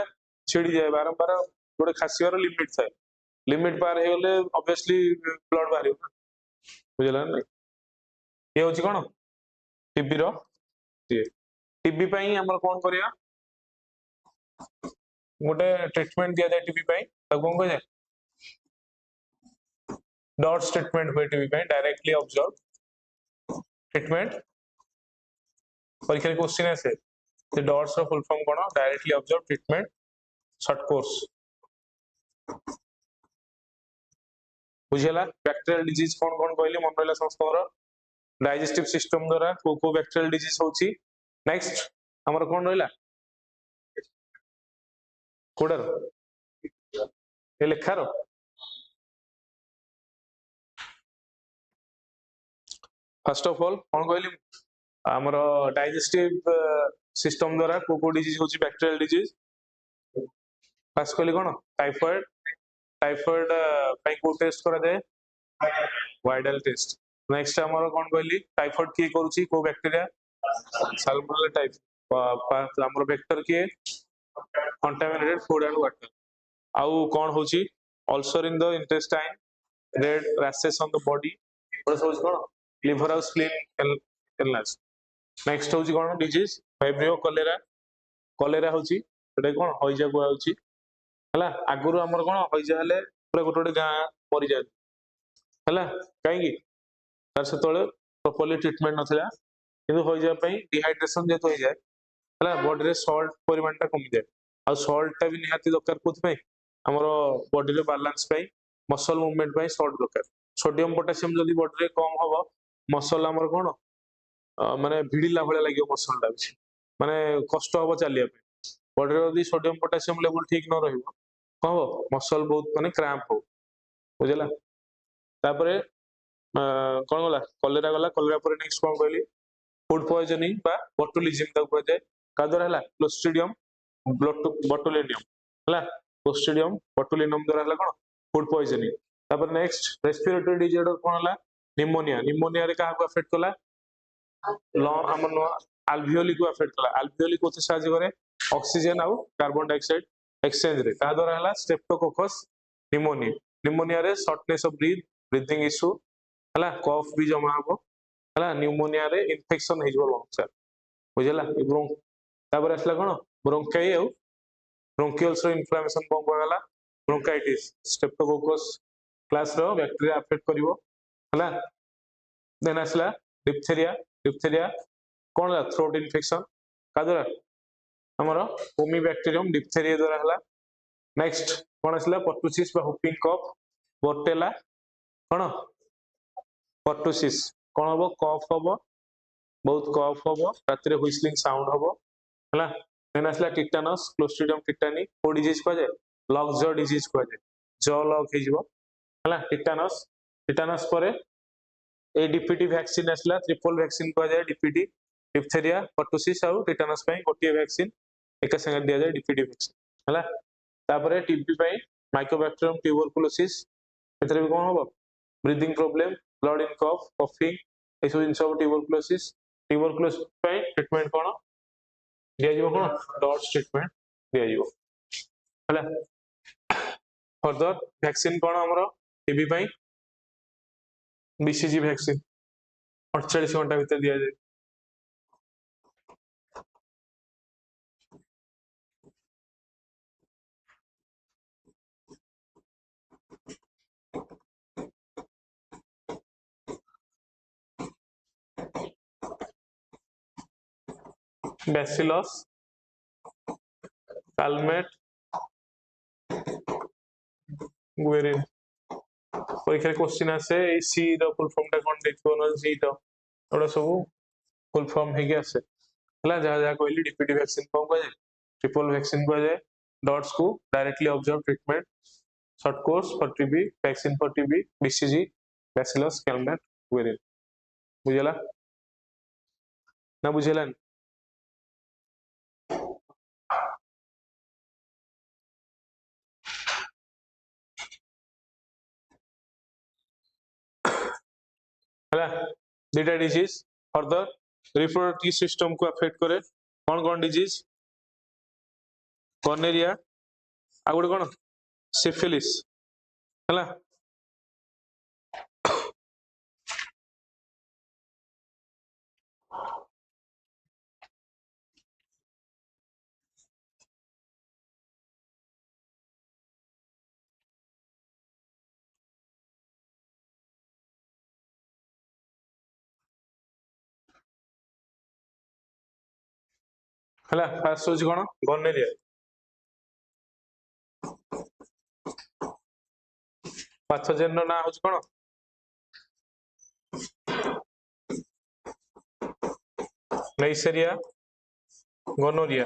छिड़ी जाय बारंबार गोटे खासियर लिमिट थाए लिमिट पार हे गेले ऑब्वियसली ब्लड बाहरियो ना बुझला नै ये होछि कोन टीबी रो टीबी पई हमर कोन करिया गोटे ट्रीटमेंट दिया जाए टीबी पई त कोन कह जाए डॉट्स ट्रीटमेंट हुए टीबी पई डायरेक्टली ऑब्जर्व ट्रीटमेंट परीक्षा रे क्वेश्चन आसे the dots of full form cone directly observe treatment short course बुझेला बैक्टीरियल डिजीज कोन कोन कहली मन रहला संस्थर डाइजेस्टिव सिस्टम द्वारा को बैक्टीरियल डिजीज होची नेक्स्ट हमर कोन रहला कोडर ए लेखारो फर्स्ट ऑफ ऑल कोन कहली हमर डाइजेस्टिव सिस्टम द्वारा को डिजीज होची बैक्टीरियल डिजीज पास कहली कोन टाइफॉइड टाइफॉइड पई को टेस्ट करा जाए वाइडल टेस्ट नेक्स्ट हमर कोन कहली टाइफॉइड की करूची को बैक्टीरिया साल्मोनेला टाइप हमर वेक्टर की contaminated food and water आउ कोन होची ulcer in the intestine red rashes on the body और सोच कोन लिवर और स्प्लीन इलनेस नेक्स्ट होची कोन डिजीज वाइब्रियो कॉलेरा होची एटा कोन होइजा को होची हला आगुरु हमर कोन होइजा हले पूरा गोटे गोटे गां मरि जाय हला काई की तार से तळे प्रॉपर्ली ट्रीटमेंट नथिला किंतु होइजा पई डिहाइड्रेशन जे तो हो जाय हला बॉडी रे सॉल्ट परिमाण ता कम जाय आ सॉल्ट ता भी निहाती दरकार कोथ पे हमरो बॉडी रे बैलेंस पाई मसल मूवमेंट पाई सॉल्ट दरकार सोडियम पोटेशियम जदी बॉडी रे कम हबो मसल हमर कोन माने भिड़िला भले लागियो मसल दा माने कष्ट हबो चलिया पे बॉडी रे जदी सोडियम पोटेशियम लेवल ठीक न रहिबो कहो मसल बहुत माने क्रैम्प हो बुझला तापरे कोन गला कॉलेरा पर नेक्स्ट कोन कहली फूड पॉइजनिंग बा बोटुलिज्म तक कह जाए कादर हला क्लोस्ट्रिडियम बोटुलिनियम हला क्लोस्ट्रिडियम बोटुलिनियम द्वारा हला कोन फूड पॉइजनिंग तापर नेक्स्ट रेस्पिरेटरी डिसऑर्डर कोन हला निमोनिया निमोनिया रे काहा को अफेक्ट कला लंग हमर नो अल्वियोली को अफेक्ट कला अल्वियोली को साहाଯ୍य करे ऑक्सीजन आउ कार्बन डाइऑक्साइड एक्सचेंज रे का द्वारा हला स्ट्रेप्टोकोकस निमोनिया निमोनिया रे शॉर्टनेस ऑफ ब्रीथिंग इशू हला कफ भी जमा हबो हला न्यूमोनिया रे इन्फेक्शन हे जबो लंग्स बुझला तापर असला कोन ब्रोंकाई आउ ब्रोंकियल्स रो इन्फ्लेमेशन कोन गला ब्रोंकाइटिस स्ट्रेप्टोकोकस क्लास रो बैक्टीरिया अफेक्ट करिवो हला देन असला डिप्थेरिया कोन ला थ्रोट इन्फेक्शन का द्वारा हमरो ओमी बैक्टीरियम डिप्थेरिया द्वारा हला नेक्स्ट कोन असला पर्टुसिस बा हुपिंग कफ बोर्टेला कोन पर्टुसिस कोन हबो कफ हबो बहुत कफ हबो रात रे व्हिस्लिंग साउंड हबो हला देन असला टिटानस क्लोस्ट्रिडियम टिटानी को डिजीज को जाय लॉक जॉ डिजीज को जाय जॉ लॉक हे जिवो हला टिटानस परे ए डीपीटी वैक्सीन असला ट्रिपल वैक्सीन को जाय डीपीटी डिप्थेरिया पर्टुसिस आउ टिटानस पई गोटिए वैक्सीन एक संगे दिया जाय डीपीटी वैक्सीन हला तापरे टीबी पई माइकोबैक्टीरियम ट्यूबरकुलोसिस एतरे भी कोन हबो breathing problem blood in cough coughing एसो इन सब ट्यूबरकुलोसिस पई ट्रीटमेंट कोन दिया जिवो कोन डॉट्स ट्रीटमेंट दिया जिवो हला फर्दर वैक्सीन कोन हमरो टीबी पई बीसीजी वैक्सीन 48 घंटा भीतर दिया जाए बैसिलस कालमेट गुएरिन परीक्षा क्वेश्चन आसे सी द फुल फॉर्म टा कोन देखिबो न सी द ओडा सब फुल फॉर्म हे के आसे हला जा जा कहली डीपीटी वैक्सीन को जाए ट्रिपल वैक्सीन को जाए डॉट्स को directly observe treatment short course for TB vaccine for TB BCG bacillus Calmette Guerin बुझला ना बुझेला हला डेटा डिजीज फर्दर रिप्रोडक्टिव सिस्टम को अफेक्ट करे कौन डिजीज कॉर्नेरिया आ गोटे कौन सिफिलिस हला हला फास्ट होची कौन कॉर्नेरिया पैथोजेन ना होची कौन नेइसेरिया गोनोरिया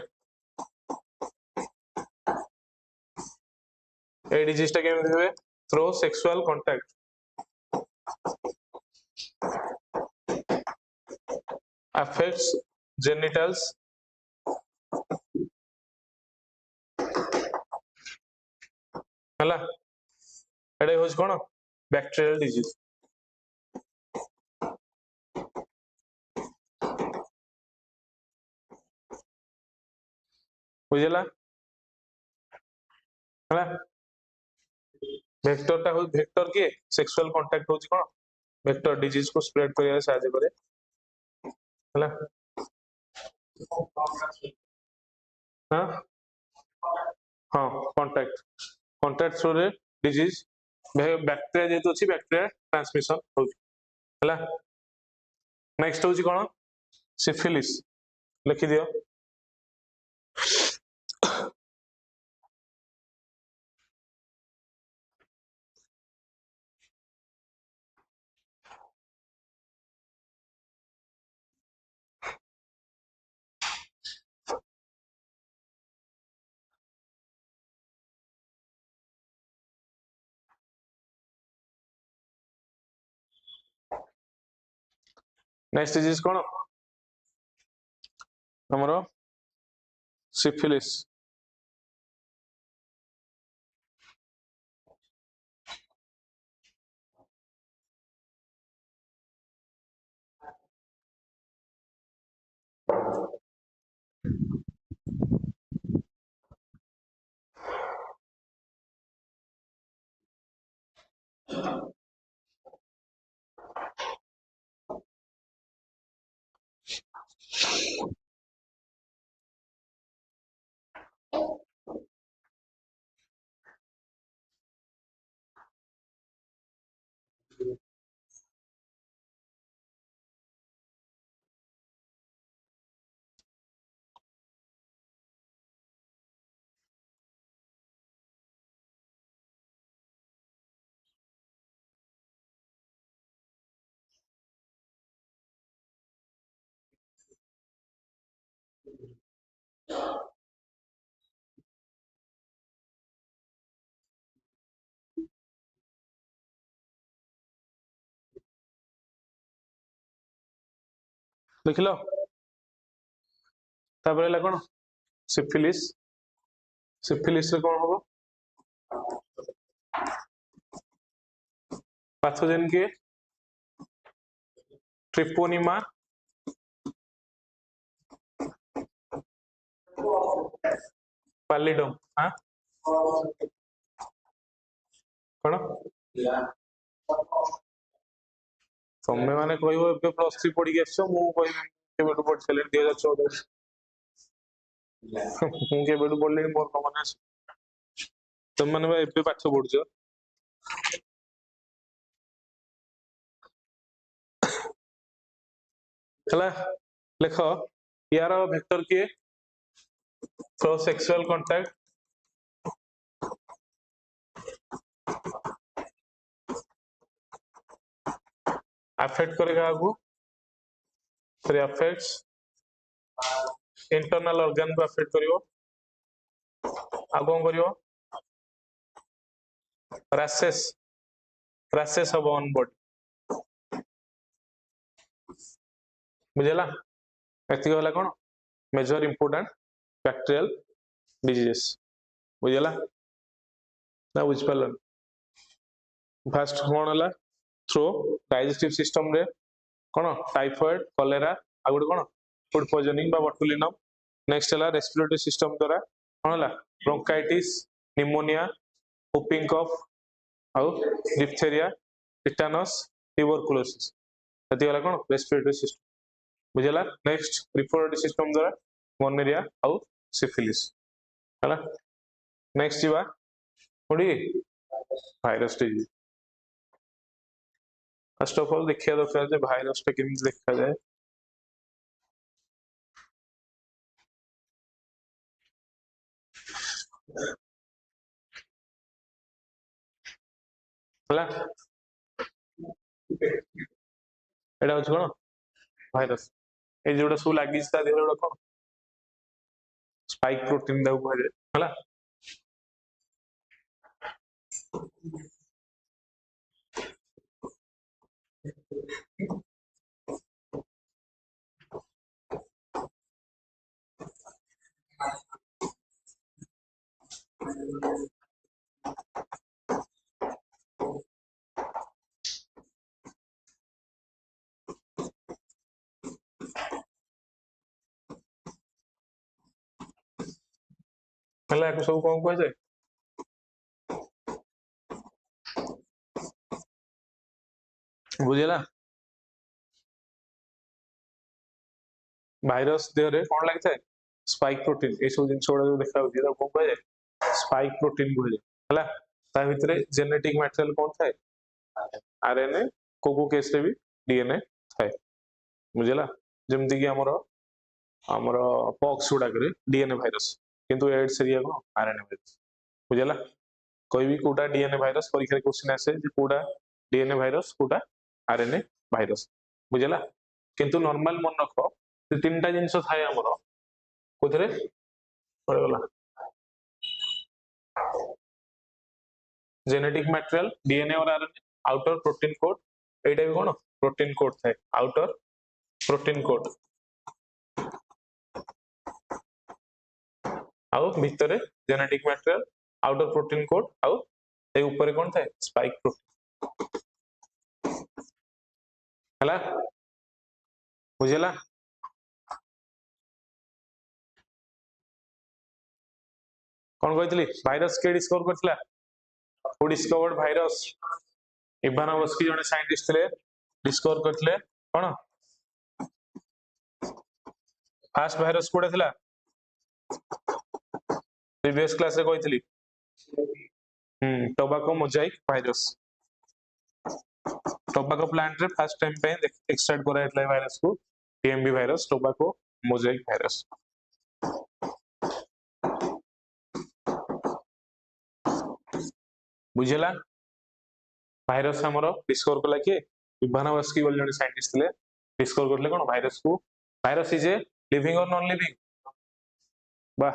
ए डिजीज टा केमि हुए through sexual contact affects genitals हला एडे होज कोन बैक्टीरियल डिजीज बुझला हला वेक्टर के सेक्सुअल कांटेक्ट होज कोन वेक्टर डिजीज को स्प्रेड करिया सहायता करे हला हां हां कांटेक्ट थ्रू रे डिजीज बैक्टीरिया जेतो अछि बैक्टीरिया ट्रांसमिशन होज हला नेक्स्ट होजी कोन सिफिलिस लिखि दियो नेक्स्ट डिजीज कौन हमरो सिफिलिस लिख लो तापर कौन सिफिलिस सिफिलिस रे कौन हम पैथोजेन के ट्रिपोनिमा पैलिडम हाँ कौन तमें मैंने कह प्लस थ्री पढ़ी आस मुझे पढ़ी सारे 2014 मुझे पढ़ी मोर कम मन तुम मैंने पाठ पढ़ुच लेख यार वेक्टर किए थ्रो सेक्सुअल कांटेक्ट अफेक्ट करेगा आगु फिर अफेक्ट्स इंटरनल ऑर्गन को अफेक्ट करिवो आ कोन करिवो rashes rashes of on body बुझला एति होला कोन मेजर इंपोर्टेंट बैक्टीरियल डिजीजेस बुझला ना बुझ पालन फर्स्ट कोन होला थ्रो डाइजेस्टिव सिस्टम रे कोन टाइफॉइड कॉलेरा आ गुड कोन फूड पॉइजनिंग बा बोटुलिनम नेक्स्ट होला रेस्पिरेटरी सिस्टम द्वारा कोन होला ब्रोंकाइटिस निमोनिया whooping cough आउ डिप्थेरिया टिटानस ट्यूबरकुलोसिस एति होला कोन रेस्पिरेटरी सिस्टम बुझला नेक्स्ट रिप्रोडक्टिव सिस्टम द्वारा गोनोरिया आउ सिफिलिस हला नेक्स्ट जीवा कोडी virus disease first of all देखिया दरकार जे वायरस टा केमि देखा जाए हला एडा होछ कोन वायरस ए जोडा सब लागि ता देह रो कोन स्पाइक प्रोटीन दा कहले हला हला को सब कोन कह जाए बुझला भाइरस देह रे कोन लागि थाए स्पाइक प्रोटीन ए सब जिन छोड़ा जो देखा होती कोन कह जाए स्पाइक प्रोटीन कह जाए हला ता भितरे जेनेटिक मटेरियल कोन थाए आरएनए को केस रे भी डीएनए थाए बुझला जेमति कि हमरो हमरो पॉक्स गुडा करे डीएनए वायरस किंतु एड्स एरिया को आरएनए वायरस बुझला कोई भी कोडा डीएनए वायरस परीक्षा क्वेश्चन आसे जे कोडा डीएनए वायरस कोडा आरएनए वायरस बुझला किंतु नॉर्मल मन रखो जे तीनटा जिंस थाए हमरो कोथरे पड़े गला जेनेटिक मटेरियल डीएनए और आरएनए आउटर प्रोटीन कोड एटा भी कोन प्रोटीन कोड थाए आउटर प्रोटीन कोट आउ भितरे genetic material outer protein coat आउ ए ऊपर कोन थाए स्पाइक प्रोटीन हला बुझिला कौन कहती भाइरस के डिस्कवर करथिला हु डिस्कवर्ड भाइरस इवानोव्स्की जने साइंटिस्ट थे डिस्कवर करथिले कोन फास्ट भाइरस कोडे थिला प्रीवियस क्लास रे कहथिली tobacco mosaic virus tobacco plant रे फर्स्ट टाइम पे एक्सट्रैक्ट करा हेतला भाइरस को TMV virus tobacco mosaic virus बुझेला भाइरस हमरो डिस्कवर कला के इवानोव्स्की बोल जने साइंटिस्ट थे डिस्कवर करले कोन भाइरस को भाइरस इज ए लिविंग और नॉन लिविंग वाह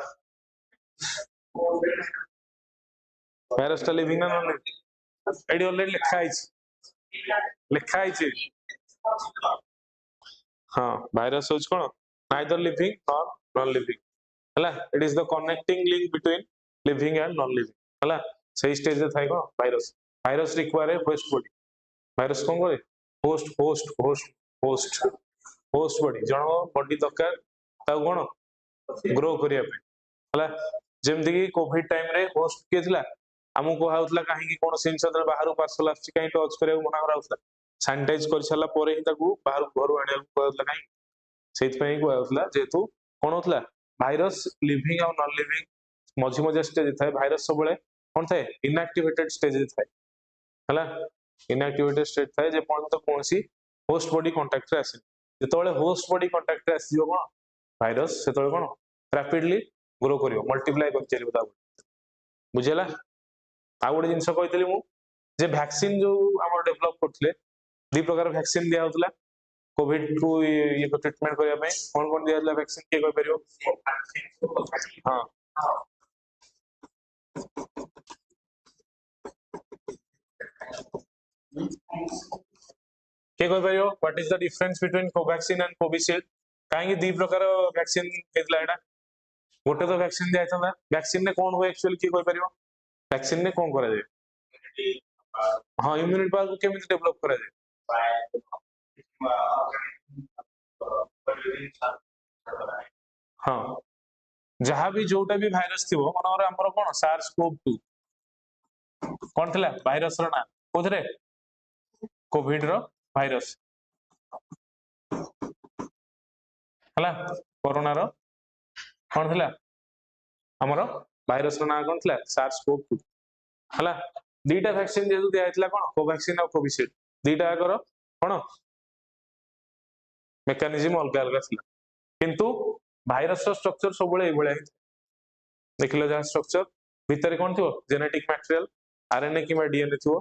भाइरस टा लिविंग ना नॉन लिविंग एडी ऑलरेडी लिखा आइछ हां भाइरस होच कोन नाइदर लिविंग और नॉन लिविंग हला it is the connecting link between living and non living हला सही स्टेज रे थाई को virus virus require a host body virus कोन करे होस्ट बॉडी जणो बॉडी दरकार ता कोन ग्रो करिया पे हला जेमति कि कोविड टाइम रे होस्ट के थिला हमु को हाउतला काहे कि कोन सेंसर बाहर पार्सल आछि काहे टच करिया मना करा होतला सैनिटाइज कर छला परे ही ताकू बाहर घर आनिया को होतला काहे सेति पई को होतला जेतु कोन होतला भाइरस लिविंग और नॉन लिविंग मझी मझी स्टेज थाए भाइरस सब बळे कोन थाए इनएक्टिवेटेड स्टेज थाए हला इनएक्टिवेटेड स्टेज थाए जे पर्यंत कोनसी होस्ट बॉडी कांटेक्ट रे आसे जेतोले होस्ट बॉडी कांटेक्ट रे आसीयो कोन भाइरस सेतोले कोन रैपिडली ग्रो करियो मल्टीप्लाई कर चलियो ता बुझेला आ गोटे जिंस कहतली मु जे वैक्सीन जो हमर डेवलप करथले दी प्रकार वैक्सीन दिया होतला कोविड को ये को ट्रीटमेंट करिया पे कोन दिया होतला वैक्सीन के कोइ परियो हां के कोइ परियो what is the difference between Covaxin and Covishield काहे दी प्रकार वैक्सीन केतला एटा गोटे तो वैक्सीन दिया था वैक्सीन ने कोन हो एक्चुअली के कोइ परियो वैक्सीन ने कोन करा जाय हां इम्यूनिटी पावर को केमिति डेवलप करा जाय हां जहां भी जोटा भी भाइरस थिबो मनोर हमर कोन सार्स कोव 2 कोन थिला भाइरस रो ना कोथरे कोविड रो भाइरस हला कोरोना रो कोन थिला हमर भाइरस रो ना कोन थिला सार्स कोव 2 हला दीटा वैक्सीन जेतु दिया हितला कोन कोवैक्सीन और कोविशील्ड दीटा करो कोन मेकानिज्म अलग अलग थिला किंतु भाइरस रो स्ट्रक्चर सब बळे एबळे देखिलो जा स्ट्रक्चर भीतर कोन थियो जेनेटिक मटेरियल आरएनए किबा डीएनए थियो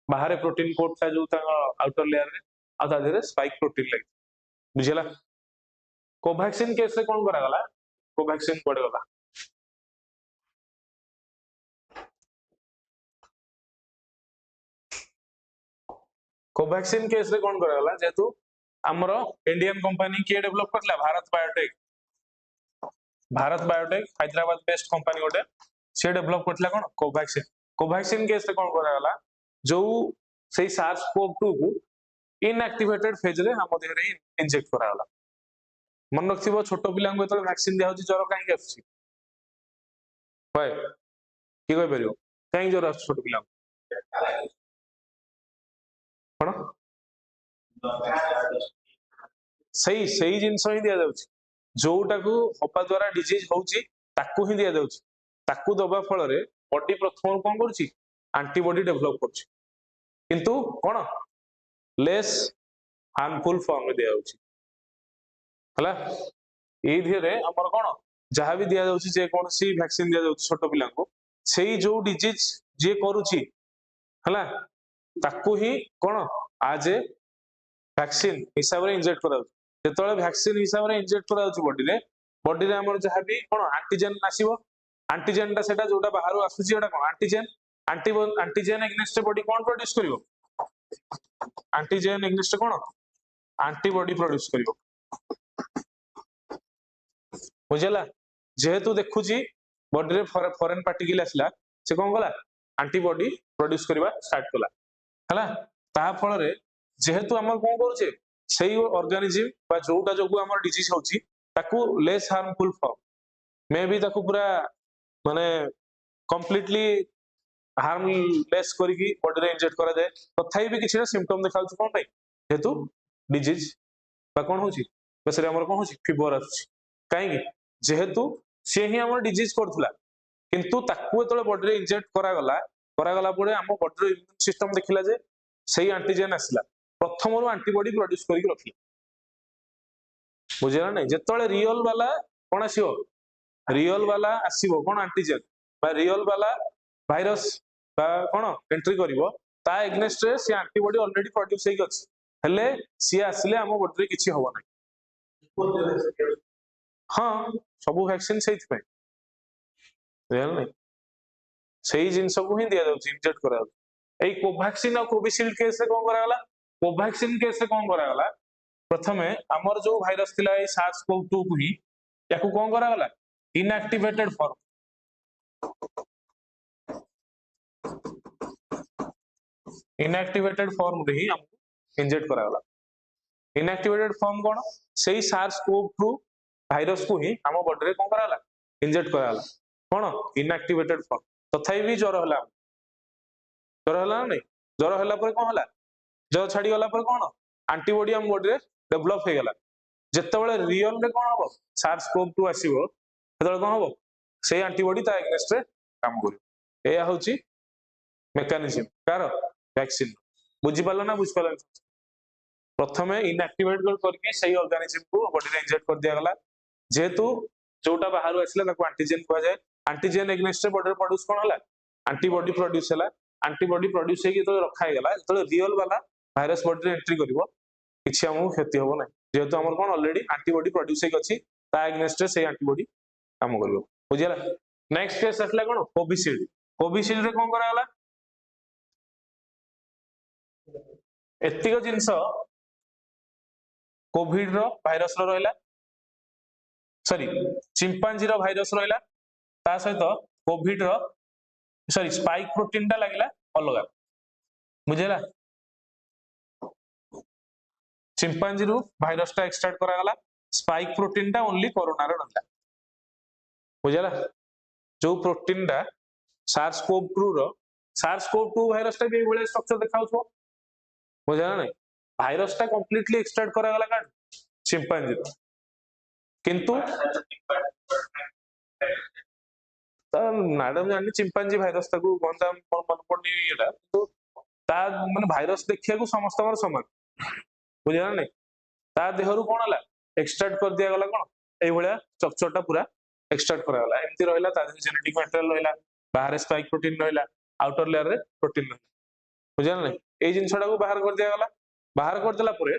बाहर प्रोटीन कोड ता जो ता आउटर लेयर रे आ ता देरे स्पाइक प्रोटीन लाग बुझिला कोवैक्सीन केस रे कोन करा गला कोवैक्सीन पड़े गला कोवैक्सीन केस रे कोन करा गला जेतु हमरो इंडियन कंपनी के डेवलप करला Bharat biotech Hyderabad based company गोटे से डेवलप करथला कोन कोवैक्सीन केस रे कोन करा गला जो सेही सार्स कोव 2 को इनएक्टिवेटेड फेज रे हम देह रे इंजेक्ट करा गला मन रखिबो छोटो पिला को तो वैक्सीन दिया होची जरो काहे के आछि होय की कोइ परियो काहे जरो आछि छोटो पिला कोन सही जिंस ही दिया जाउची जोटा को हपा द्वारा डिजीज होउची ताकू ही दिया जाउची ताकू दबा फल रे बॉडी प्रथम कोन करची एंटीबॉडी डेवलप करची किंतु कोन लेस हार्मफुल फॉर्म में दिया जाउची हला ए धिरे हमर कोन जहां भी दिया जाउची जे कोन सी वैक्सीन दिया जाउची छोटो पिला को सेही जो डिजीज जे करूची हला ताकू ही कोन आज ए वैक्सीन हिसाब रे इंजेक्ट करा जेतोले वैक्सीन हिसाब रे इंजेक्ट करा बॉडी रे हमर जहां भी कोन एंटीजन आसीबो एंटीजन ता सेटा जोटा बाहर आसुची एटा कोन एंटीजन एग्नेस्ट बॉडी कोन प्रोड्यूस करिवो एंटीजन एग्नेस्ट कोन एंटीबॉडी प्रोड्यूस करिवो बुझला जेहेतु देखुची बॉडी रे फॉरेन पार्टिकल आसला से कौन कला एंटीबॉडी प्रोड्यूस करबा स्टार्ट कला हला ता फल रे जेहेतु हमर कौन करूचे सेही ऑर्गेनिज्म बा जोटा जोगु हमर डिजीज होची ताकू less harmful form may be ताकू पूरा माने कंप्लीटली हार्मलेस करिकी बॉडी रे इंजेक्ट करा जाए तथाई भी किछि सिम्पटम देखाउछ कोन पे जेतु डिजीज बा कोन होची बस रे हमर कोन होची फीवर आछी काहे कि जेहेतु से ही हमर डिजीज करथुला किंतु ताकू एतले बॉडी रे इंजेक्ट करा गला परे हम बॉडी रे इम्यून सिस्टम देखिला जे सेही एंटीजन आसिला प्रथम रो एंटीबॉडी प्रोड्यूस करिक रखिला बुझिला नै जेतले रियल वाला कोन आसीओ रियल वाला आसीबो कोन एंटीजन बा रियल वाला भाइरस बा कोन एंट्री करिवो ता एग्नेस्ट रे से एंटीबॉडी ऑलरेडी प्रोड्यूस हेक अछि हेले सी आसिले हम बॉडी रे किछि होबो नै हां सबु वैक्सीन सेहि पे रियल नै सेही जिंस को ही दिया जाउछि इंजेक्ट करा एई कोवैक्सीन और कोविशील्ड केस रे कोन करा गला कोवैक्सीन केस रे कोन करा गला प्रथमे हमर जो भाइरस थिला ए सार्स कोव 2 को ही याकू कोन करा गला इनएक्टिवेटेड फॉर्म इनएक्टिवेटेड फॉर्म रे ही हमको इंजेक्ट करा गला इनएक्टिवेटेड फॉर्म कोन सेही सार्स कोव 2 भाइरस को ही हम बॉडी रे कोन करा गला इंजेक्ट करा गला कोन इनएक्टिवेटेड फॉर्म तथाई भी ज्वर हला नै ज्वर हला पर कोन हला ज्वर छाडी गला पर कोन एंटीबॉडी हम बॉडी रे डेवलप हे गला जेतेबेले रियल रे कोन हबो सार्स कोव 2 आसीबो तेतबेले कोन हबो से एंटीबॉडी ता एग्नेस्ट रे काम करियो एया होची मेकानिज्म कार वैक्सीन बुझी पालो ना बुझ पालो प्रथमे इनएक्टिवेट करके सही ऑर्गेनिज्म को बॉडी रे इंजेक्ट कर दिया गला जेहेतु जोटा बाहर आसिला ताको एंटीजन कहा जाए एंटीजन एग्नेस्ट रे बॉडी रे प्रोड्यूस कोन हला एंटीबॉडी प्रोड्यूस हला एंटीबॉडी प्रोड्यूस हे तो रखा हे गला तो रियल वाला वायरस बॉडी रे एंट्री करिवो किछि हमहु क्षति होबो नै जेहेतु हमर कोन ऑलरेडी एंटीबॉडी प्रोड्यूस हे अछि ता एग्नेस्ट रे से एंटीबॉडी काम करिवो बुझिला नेक्स्ट केस असला कोन कोविशील्ड रे कोन करा गला एतिक जिंस कोविड रो भाइरस रो रहला सॉरी चिंपांजी रो भाइरस रहला ता सहित कोविड रो सॉरी स्पाइक प्रोटीन टा लागला अलगा बुझेला चिंपांजी रो भाइरस टा एक्सट्रैक्ट करा गला स्पाइक प्रोटीन टा ओनली कोरोना रो रहला बुझेला जो प्रोटीन टा सार्स कोव 2 भाइरस टा भी एबळे स्ट्रक्चर देखाउछो बुझेला नै भाइरस टा कंप्लीटली एक्सट्रैक्ट करा गला का चिंपांजी रो किंतु मैडम जानी चिंपांजी भाइरस ताकू गंदा मन पड़नी एटा तो ता माने भाइरस देखिया को समस्त बार समान बुझिला नै ता देहरु कोन हला एक्सट्रैक्ट कर दिया गला कोन एई भलिया स्ट्रक्चर टा पूरा एक्सट्रैक्ट करा गला एम्ति रहला ता जेनेटिक मटेरियल रहला बाहर स्पाइक प्रोटीन रहला आउटर लेयर रे प्रोटीन रहला बुझिला नै एई जिंसडा को बाहर कर दिया गला बाहर कर देला परे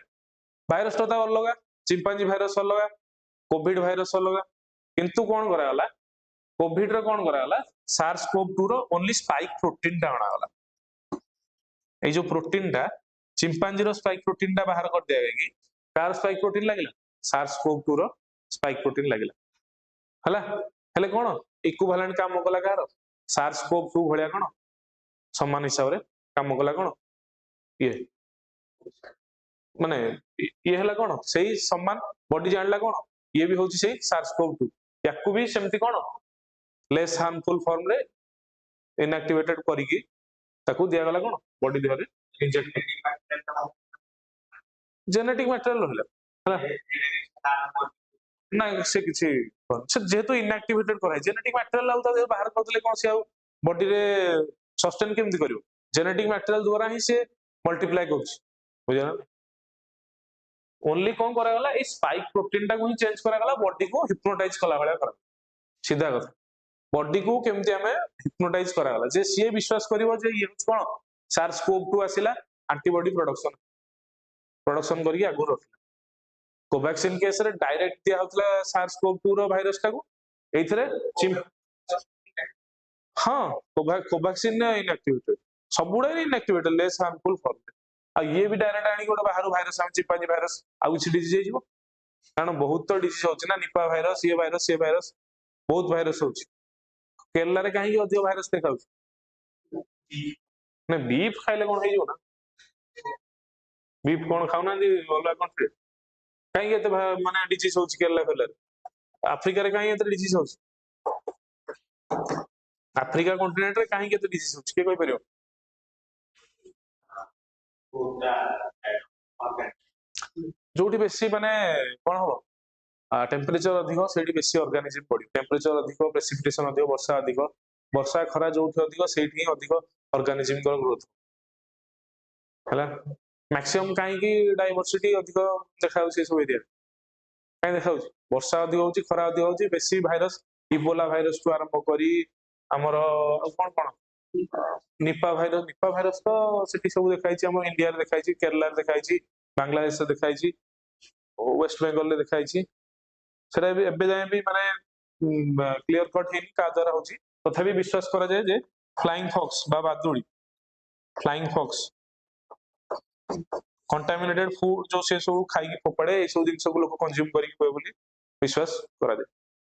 भाइरस टा अलगा चिंपांजी भाइरस अलगा कोविड भाइरस अलगा किंतु कोन करा गला कोविड रो कोन करा गला सार्स कोव 2 रो ओनली स्पाइक प्रोटीन टा आना गला ए जो प्रोटीन टा चिंपांजी रो स्पाइक प्रोटीन टा बाहर कर दिया गई कार स्पाइक प्रोटीन लागिला सार्स कोव 2 रो स्पाइक प्रोटीन लागिला हला हेले कोन इक्विवेलेंट काम कला कार सार्स कोव 2 भलिया कोन समान हिसाब रे काम कला कोन ये माने ये हला कोन सेही समान बॉडी जानला कोन ये भी होची सेही सार्स कोव 2 याकू भी सेमति कोन लेस हार्मफुल फॉर्म रे इनएक्टिवेटेड करिकी ताकू दिया गला कोन body Dehre inject genetic material रहला ना से किछि से जेहेतु इनएक्टिवेटेड कराय जेनेटिक मटेरियल आउ ता बाहर करतले कोन से आउ बॉडी रे सस्टेन केमति करियो जेनेटिक मटेरियल द्वारा ही से मल्टीप्लाई करछ बुझना ओनली कोन करा गला ए स्पाइक प्रोटीन टा को ही चेंज करा गला बॉडी को हिप्नोटाइज कला भला करा सीधा कथा बॉडी को केमति हमें हिप्नोटाइज करा गला जे सी विश्वास करिवो जे ये कोन सार्स कोव 2 आसिला एंटीबॉडी प्रोडक्शन करिया आगु रखला कोवैक्सीन केस रे डायरेक्ट दिया होतला सार्स कोव 2 रो भाइरस टा को एथरे हां कोवैक्सीन ने इनएक्टिवेटेड सबुडे इनएक्टिवेटेड लेस हार्मफुल फॉर्म आ ये भी डायरेक्ट आनी गोटे बाहर भाइरस हम चिंपांजी भाइरस आ किछि डिजीज हे जिवो कारण बहुत तो डिजीज होची ना निपा भाइरस ये भाइरस बहुत भाइरस होची केरला रे काहे अधिक भाइरस देखाउची ना बीफ खाइले कोन हे जो ना बीफ कोन खाउना जे अलगा कंट्री काहे एते माने डिजीज होची केरला फेले अफ्रीका रे काहे एते डिजीज होची अफ्रीका कॉन्टिनेंट रे काहे एते डिजीज होची के कोइ परियो जोटी बेसी माने कोन हो टेम्परेचर अधिक सेठी बेसी ऑर्गेनिज्म पड़ी टेम्परेचर अधिक प्रेसिपिटेशन अधिक वर्षा खरा जोठी अधिक सेठी अधिक ऑर्गेनिज्म को ग्रोथ हला मैक्सिमम काहे की डाइवर्सिटी अधिक देखाउ से सब एरिया काहे देखाउ वर्षा अधिक होची खरा अधिक होची बेसी भाइरस इबोला भाइरस टू आरंभ करी हमर कोन कोन निपा भाइरस तो सेठी सब देखाइछि हम इंडिया रे देखाइछि केरला रे देखाइछि बांग्लादेश रे देखाइछि वेस्ट बंगाल रे देखाइछि सेटा भी एबे जाय भी माने क्लियर कट हेनी का द्वारा होची तथापि विश्वास करा जाय जे फ्लाइंग फॉक्स बा बादुड़ी फ्लाइंग फॉक्स कंटामिनेटेड फूड जो से सब खाई की फोपड़े ए सब दिन सब लोग कंज्यूम करी कोइ बोली विश्वास करा जाय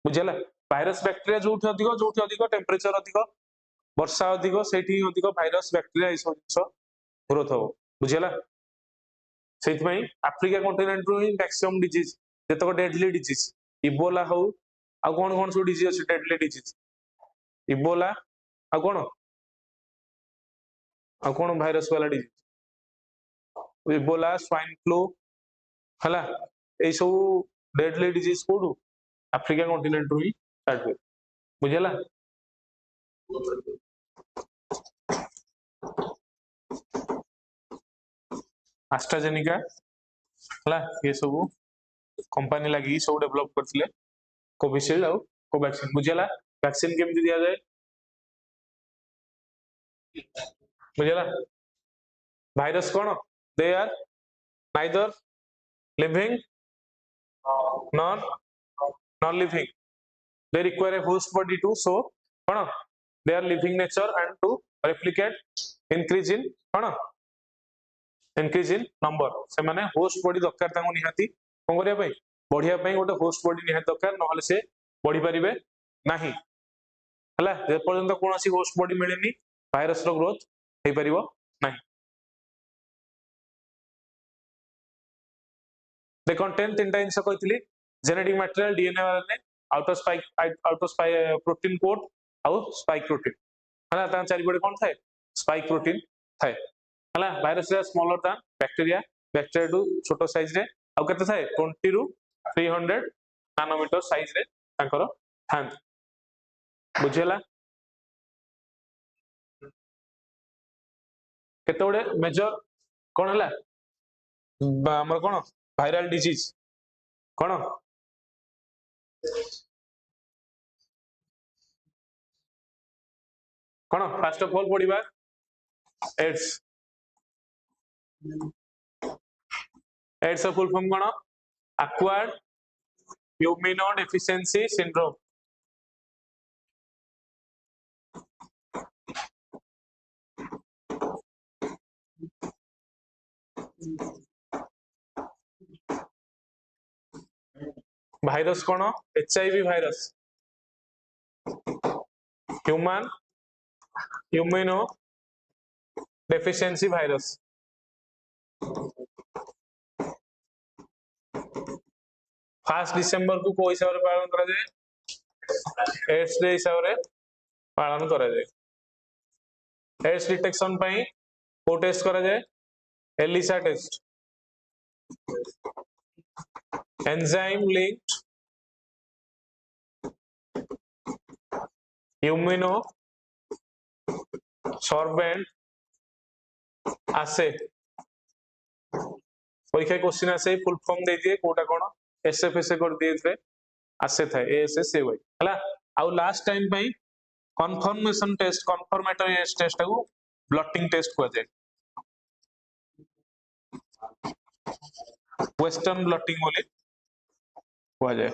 बुझला भाइरस बैक्टीरिया जोठी अधिक टेम्परेचर अधिक वर्षा अधिक सेठी अधिक भाइरस बैक्टीरिया ए सब दिन ग्रोथ हो बुझला सेति पई अफ्रीका कॉन्टिनेंट रो ही मैक्सिमम डिजीज जेतक डेडली डिजीज इबोला हो आ कोन सब डिजीज अछि डेडली डिजीज इबोला आ कोन भाइरस वाला डिजीज इबोला स्वाइन फ्लू हला ए सब डेडली डिजीज कोडू अफ्रीका कॉन्टिनेंट रो ही स्टार्ट हो बुझला एस्ट्राजेनेका हला ये सब कंपनी लगी सब डेवलप करथिले कोविशील्ड और कोवैक्सीन बुझला वैक्सीन केमति दिया जाए बुझला भाइरस कोन they are neither living non living they require a host body to show कोन they are living nature and to replicate increase in कोन increase in number से माने होस्ट बॉडी दरकार तांको निहाती कोन करिया पई बढ़िया पई गोटे होस्ट बॉडी निहाती दरकार न होले से बढ़ी परिबे नाही हला जे पर्यंत कोनोसी होस्ट बॉडी मिलेनी भाइरस रो ग्रोथ हे परिबो नाही दे कंटेन तीन टाइम्स कहतिली जेनेटिक मटेरियल डीएनए वाले आउटर स्पाइक प्रोटीन कोड आउ स्पाइक प्रोटीन हला ता चारि बडे कोन थाए स्पाइक प्रोटीन थाए हला भाइरस रे स्मॉलर दैन बैक्टीरिया टू छोटो साइज रे आउ केते थाए 20 रु 300 नानोमीटर साइज रे तांकर थान बुझेला केते बडे मेजर कोन हला हमर कोन वायरल डिजीज कोन कोन फर्स्ट ऑफ ऑल पढिबा एड्स एड्स फुल फॉर्म कोन एक्वायर्ड इम्यूनोडेफिशिएंसी सिंड्रोम भाइरस कोन HIV virus human immunodeficiency virus 1 December को कोई हिसाब रे पालन करा जाए एड्स डे हिसाब रे पालन करा जाए एड्स डिटेक्शन पई को टेस्ट करा जाए ELISA test enzyme linked immunosorbent assay परीक्षा क्वेश्चन आसे फुल फॉर्म दे दिए कोटा कोन एसएफएस कर दिए थे आसे था एएसएससीवाई हला आउ लास्ट टाइम पई कंफर्मेशन टेस्ट कंफर्मेटरी टेस्ट को ब्लटिंग टेस्ट को जाए वेस्टर्न ब्लटिंग बोले को जाए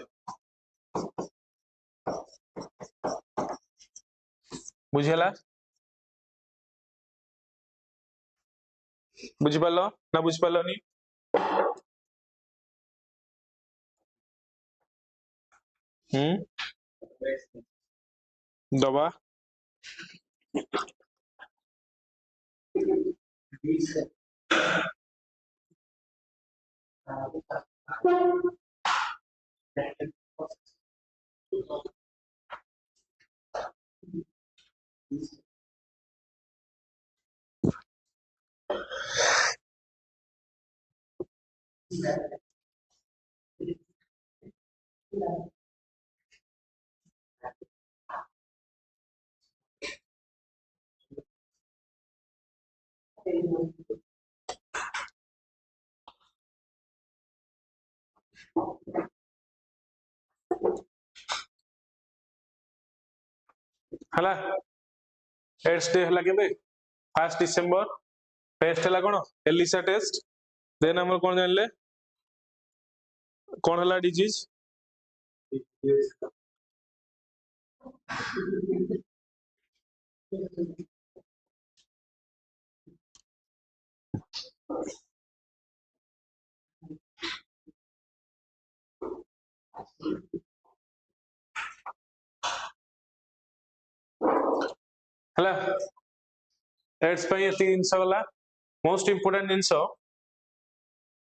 बुझेला बुझी पालो ना बुझी पालोनी दबा हला एड्स डे हला केबे 1 डिसेंबर टेस्ट हला कोन एलिसा टेस्ट देन हमर कोन जानले कोन हला डिजीज हला एड्स पे ये तीन इंस वाला मोस्ट इंपोर्टेंट इंस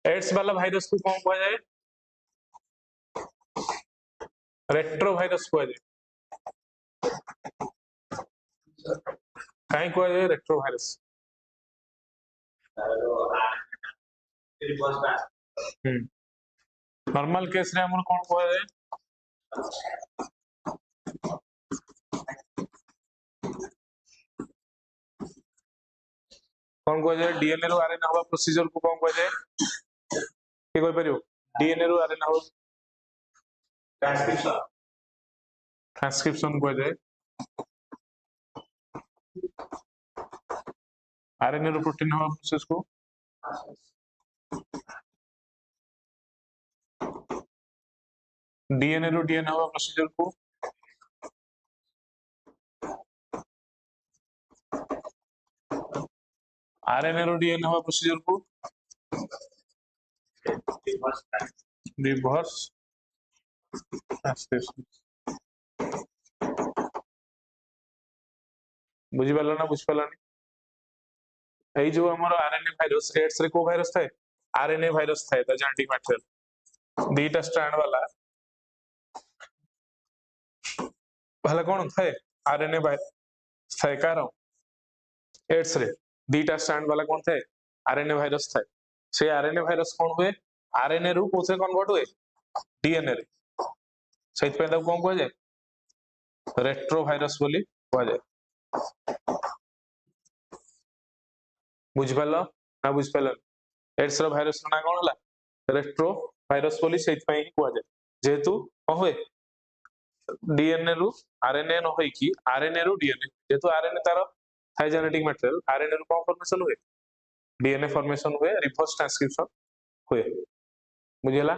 एड्स वाला भाइरस को कौन कहा जाए रेट्रो भाइरस कहा जाए कहीं कहा जाए रेट्रो भाइरस नॉर्मल केस रे हमर कौन कहा जाए कौन कहा जाए डीएनए रो आरएनए हवा प्रोसीजर को कौन कहा जाए के कोई परियो डीएनए रो आरएनए हवा ट्रांसक्रिप्शन कहा जाए आरएनए रो प्रोटीन हवा प्रोसेस को डीएनए रो डीएनए हवा प्रोसीजर को आरएनए रो डीएनए हवा प्रोसीजर को रिवर्स ट्रांसक्रिप्शन बुझी पाला ना बुझ पाला नहीं जो हमर आरएनए वायरस एड्स रे को वायरस थाए आरएनए वायरस थाए ता जेनेटिक मटेरियल दीटा स्ट्रैंड वाला भला कोन थाए आरएनए वायरस थाए कार एड्स रे दीटा स्ट्रैंड वाला कोन थाए आरएनए वायरस थाए से आरएनए वायरस कोन हुए आरएनए रु कोसे कन्वर्ट हुए डीएनए रे सहित पे कोन कह जाए रेट्रो वायरस बोली कह जाए बुझ पालो ना बुझ पालो एड्स रो वायरस ना कोन हला रेट्रो वायरस बोली सहित पे ही कह जाए जेतु होए डीएनए रु आरएनए न होई कि आरएनए रु डीएनए जेतु आरएनए तार थाई जेनेटिक मटेरियल आरएनए रु कोन फॉर्मेशन हुए डीएनए फॉर्मेशन हुए रिवर्स ट्रांसक्रिप्शन हुए बुझिला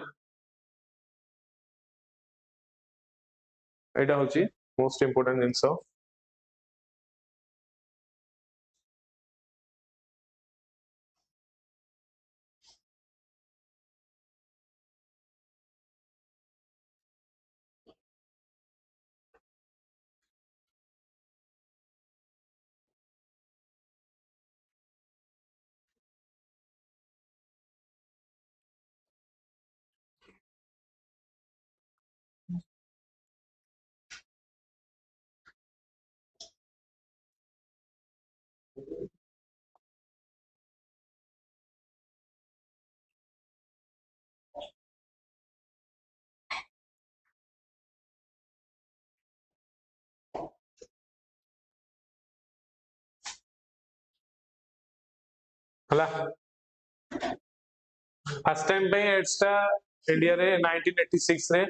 एटा होची मोस्ट इंपोर्टेंट जिंस हला फर्स्ट टाइम पे एड्स टा इंडिया रे 1986 रे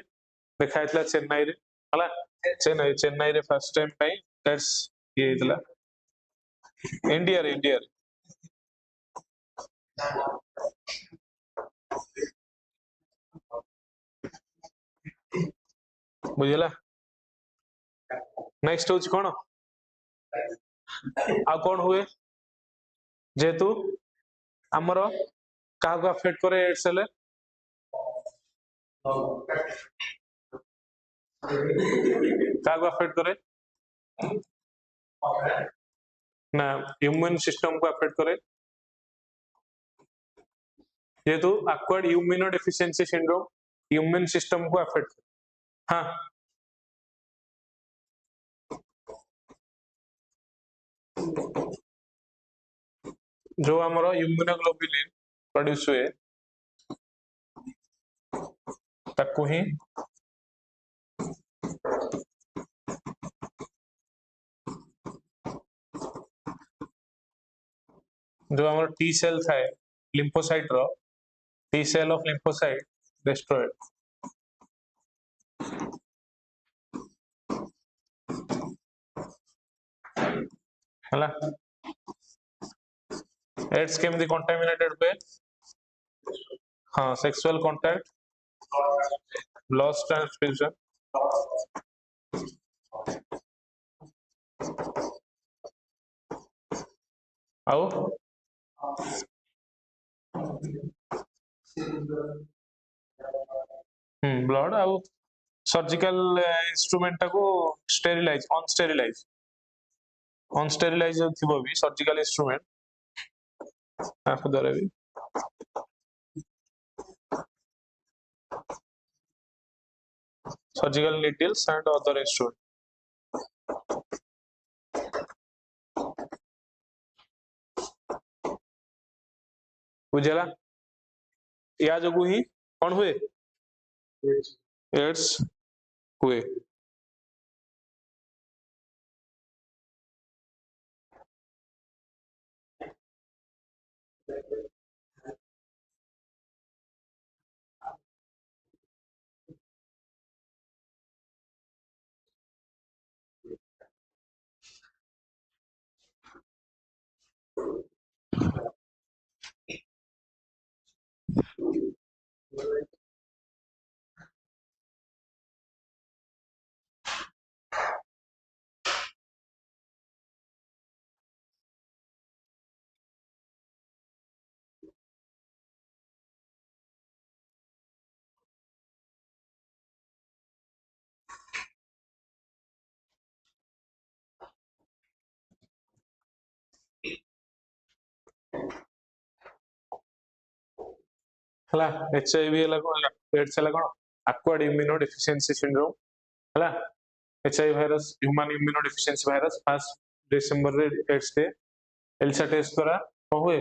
देखाइतला चेन्नई रे हला चेन्नई रे फर्स्ट टाइम पे एड्स ये इतला इंडिया रे बुझिला नेक्स्ट होची कोन आ कोन हुए जेतु हमर का को अफेक्ट करे एड्स ले क्या को अफेक्ट करे ना इम्यून सिस्टम को अफेक्ट करे जेहेतु acquired immuno deficiency syndrome immune system को अफेक्ट हाँ जो हमरो इम्यूनोग्लोबुलिन प्रोड्यूस हुए ताकू ही जो हमरो टी सेल थाए लिम्फोसाइट रो T cell of lymphocyte destroyed हला एड्स केमदी कंटामिनेटेड पे हाँ सेक्सुअल कांटेक्ट लॉस ट्रांसफ्यूजन आओ ब्लड आउ सर्जिकल इंस्ट्रूमेंट को स्टेरिलाइज अनस्टेरिलाइज थिबो भी सर्जिकल इंस्ट्रूमेंट ताको द्वारा भी surgical needles and other instrument बुझला या जगु ही कौन हुए एड्स हुए हला एचआईवी हला कोन एड्स हला कोन एक्वायर्ड इम्यूनो डेफिशिएंसी सिंड्रोम हला HIV virus human immuno deficiency virus 1 December रे एड्स डे एलिसा टेस्ट द्वारा को हुए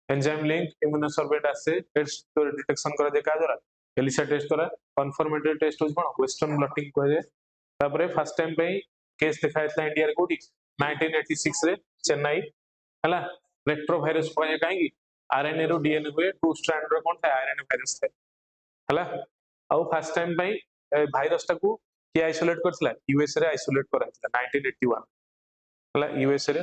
एंजाइम लिंक इम्यूनोसर्वेट आसे एड्स तो डिटेक्शन करा जे का द्वारा एलिसा टेस्ट द्वारा कंफर्मेटरी टेस्ट हो कोन वेस्टर्न ब्लॉटिंग को जे तापरे फर्स्ट टाइम पे केस दिखाइतला इंडिया रे कोठी 1986 रे चेन्नई हला रेट्रोवायरस को काई आरएनए रो डीएनए हुए टू स्ट्रैंड रो कोन आरएनए वायरस थे हला आउ फर्स्ट टाइम पे वायरस टाकू के आइसोलेट करथला यूएस रे आइसोलेट कराथला 1981 हला यूएस रे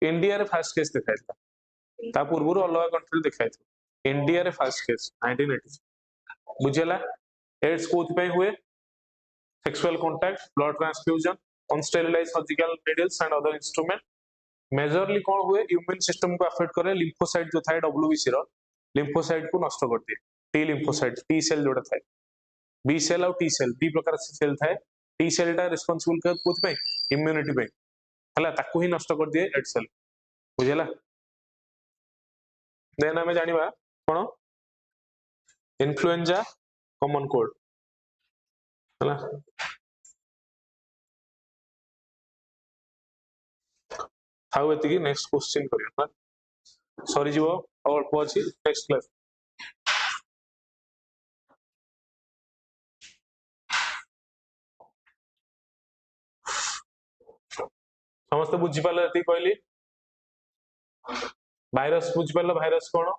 इंडिया रे फर्स्ट केस दिखाइतला ता पूर्व अलग कंट्री दिखाइतला इंडिया रे फर्स्ट केस 1980 बुझेला एड्स कोथ पे हुए sexual contact blood transfusion unsterilized surgical needles and other instrument majorly कौन हुए इम्यून सिस्टम को अफेक्ट करे लिम्फोसाइट जो थाए डब्ल्यूबीसी रो लिम्फोसाइट को नष्ट कर दिए टी लिम्फोसाइट टी सेल जोड़ा थाए बी सेल और टी सेल दी प्रकार से सेल थाए टी सेल टा रिस्पांसिबल कर कोथ पे इम्यूनिटी पे हला ताकू ही नष्ट कर दिए एड सेल बुझेला देन हमें जानिबा कोन इन्फ्लुएंजा कॉमन कोल्ड हला हाउ एतिकी नेक्स्ट क्वेश्चन करिया सॉरी जीवो और पहुंची नेक्स्ट क्लास समस्त बुझी पाले एति कहली भाइरस बुझी पाले भाइरस कोन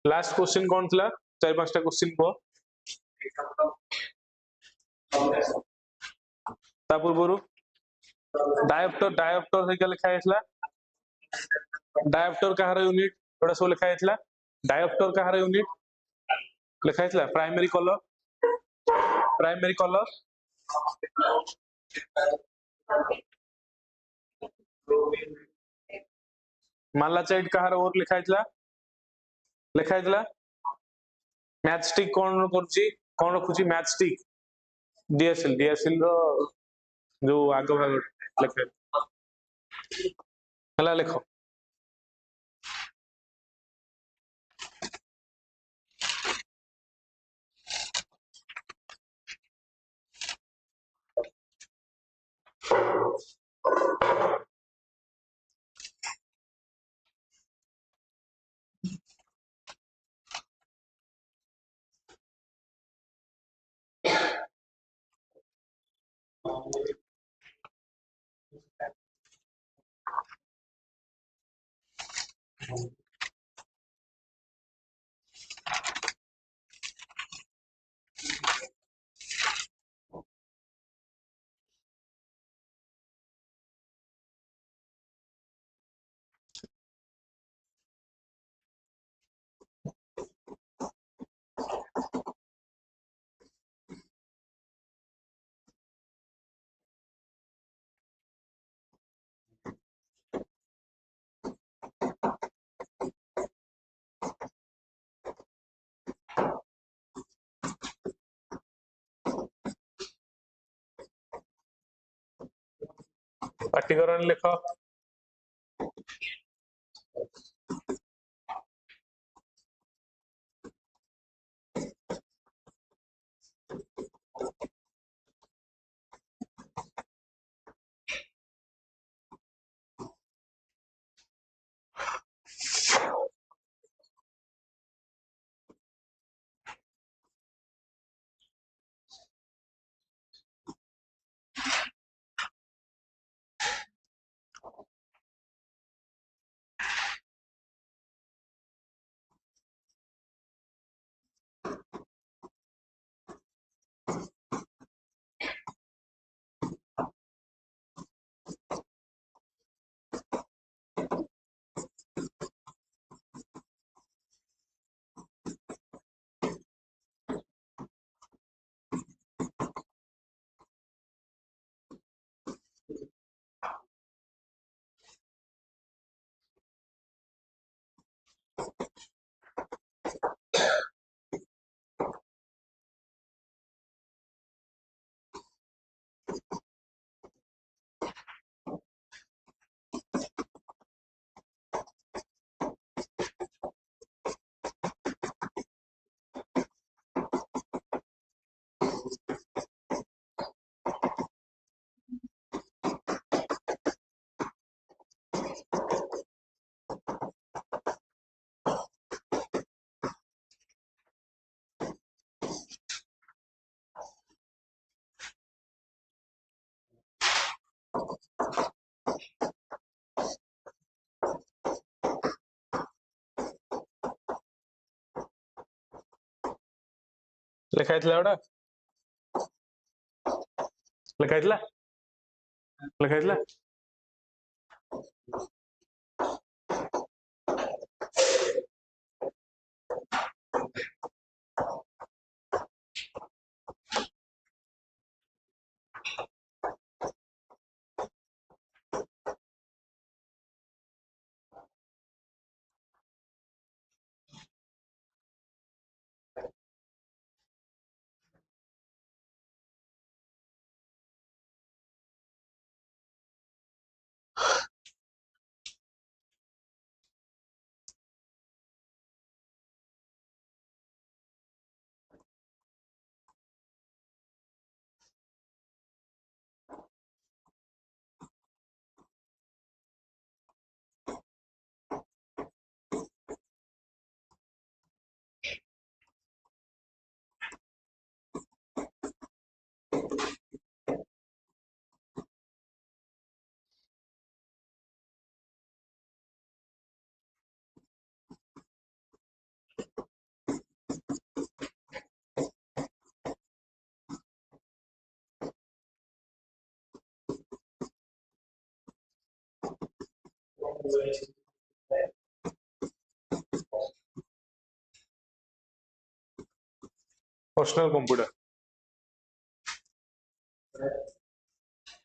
लास्ट क्वेश्चन कौन थला चार पांचटा क्वेश्चन को ता पूर्वरु डायप्टर से लिखा है डायप्टर कहार यूनिट एटा सब लिखा जायतिला डायोप्टर कहार यूनिट लिखा जायतिला प्राइमरी कलर मालाचाइड कहार और लिखा जायतिला मैच स्टिक कौन रखुची मैच स्टिक डीएसएल रो जो आग भाग लिखे हला लिखो पाठ्यकरण लिख लिखा गोटा लिखा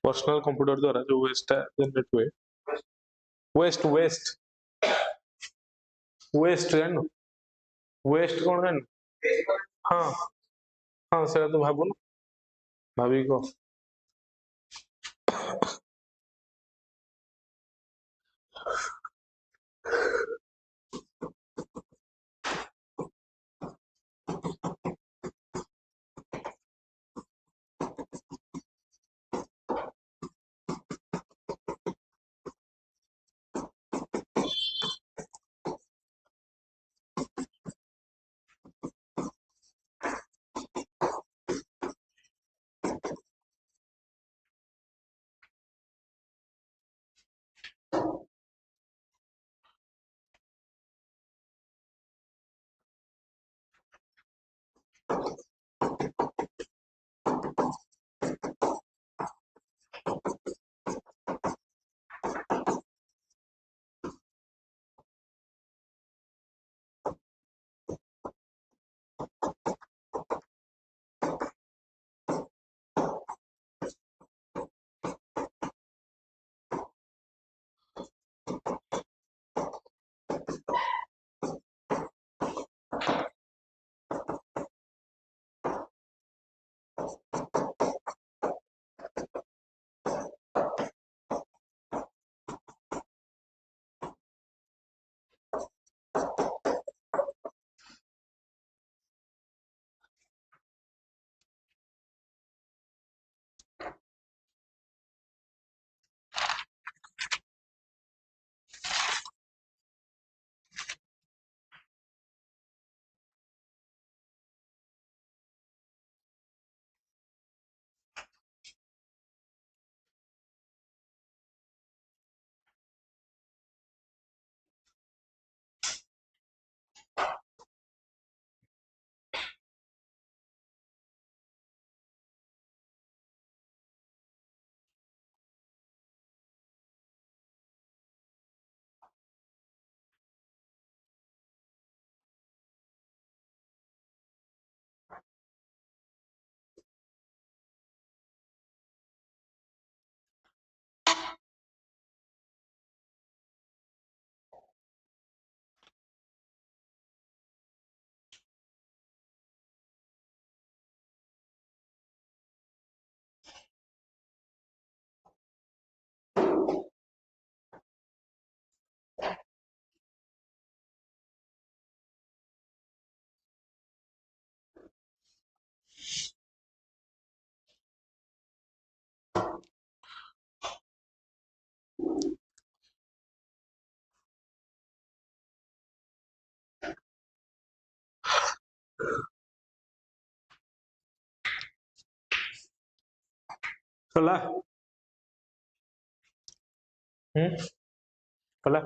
पर्सनल कंप्यूटर द्वारा जो वेस्ट जनरेट हुए वेस्ट वेस्ट वेस्ट जान वेस्ट कौन जान हाँ हाँ से तो भावुन भाभी को चला चला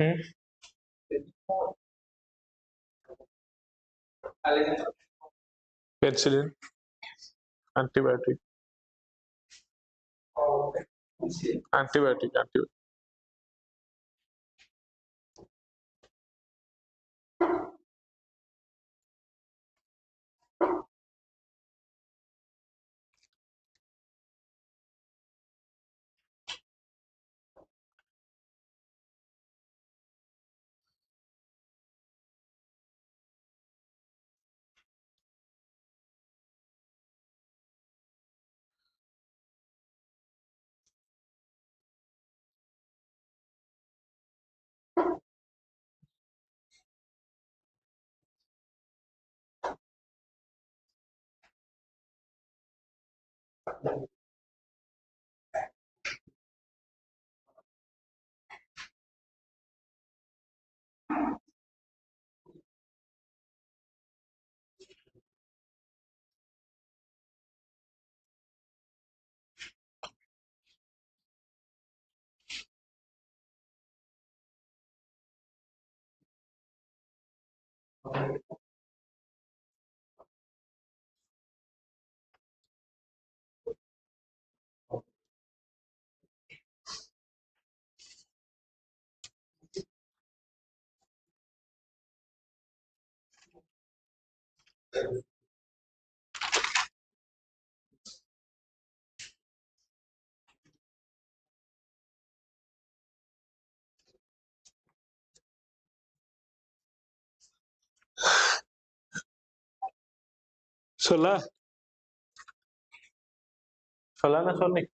Hmm? Penicillin, antibiotic, antibiotic. Sola, Solana Sonic.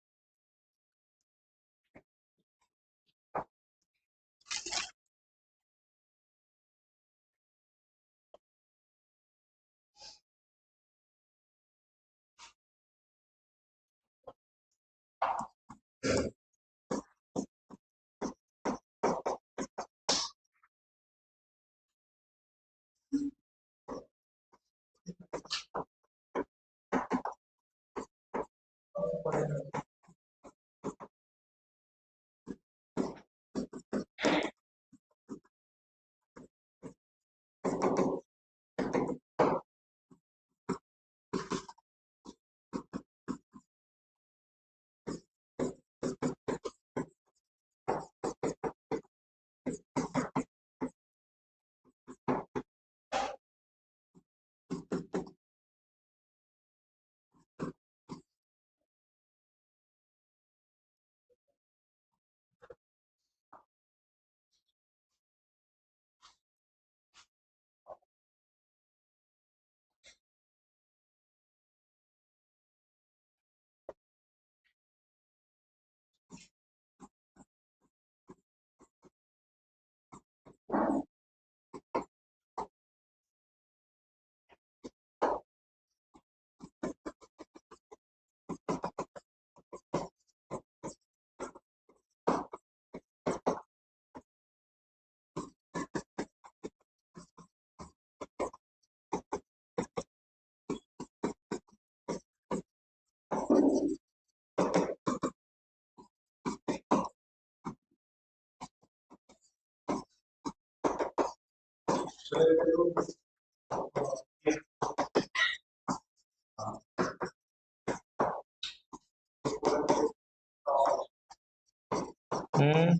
Hmm.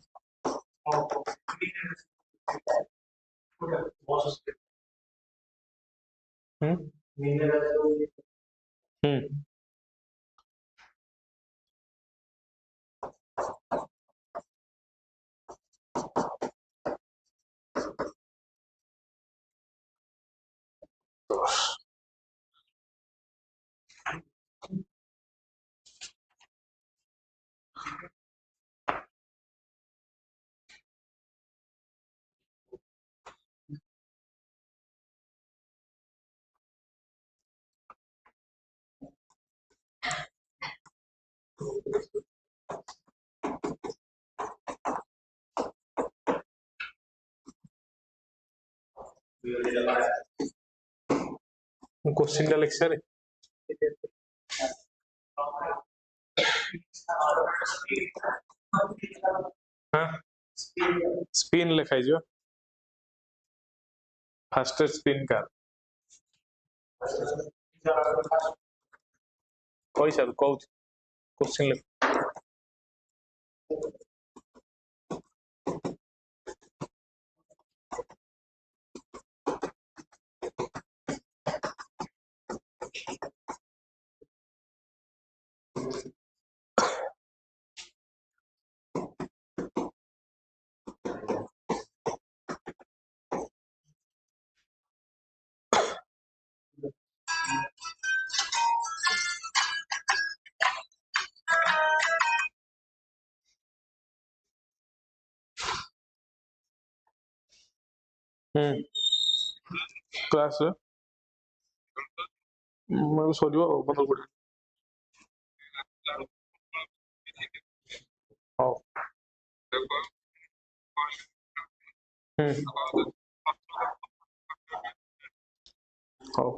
Hmm. Hmm. Question টা লেখছে রে हाँ स्पिन लिखाई जो फास्टेस्ट स्पिन कार कोई सब क्वेश्चन लिख क्लास मैं सरियो बंद कर हां हां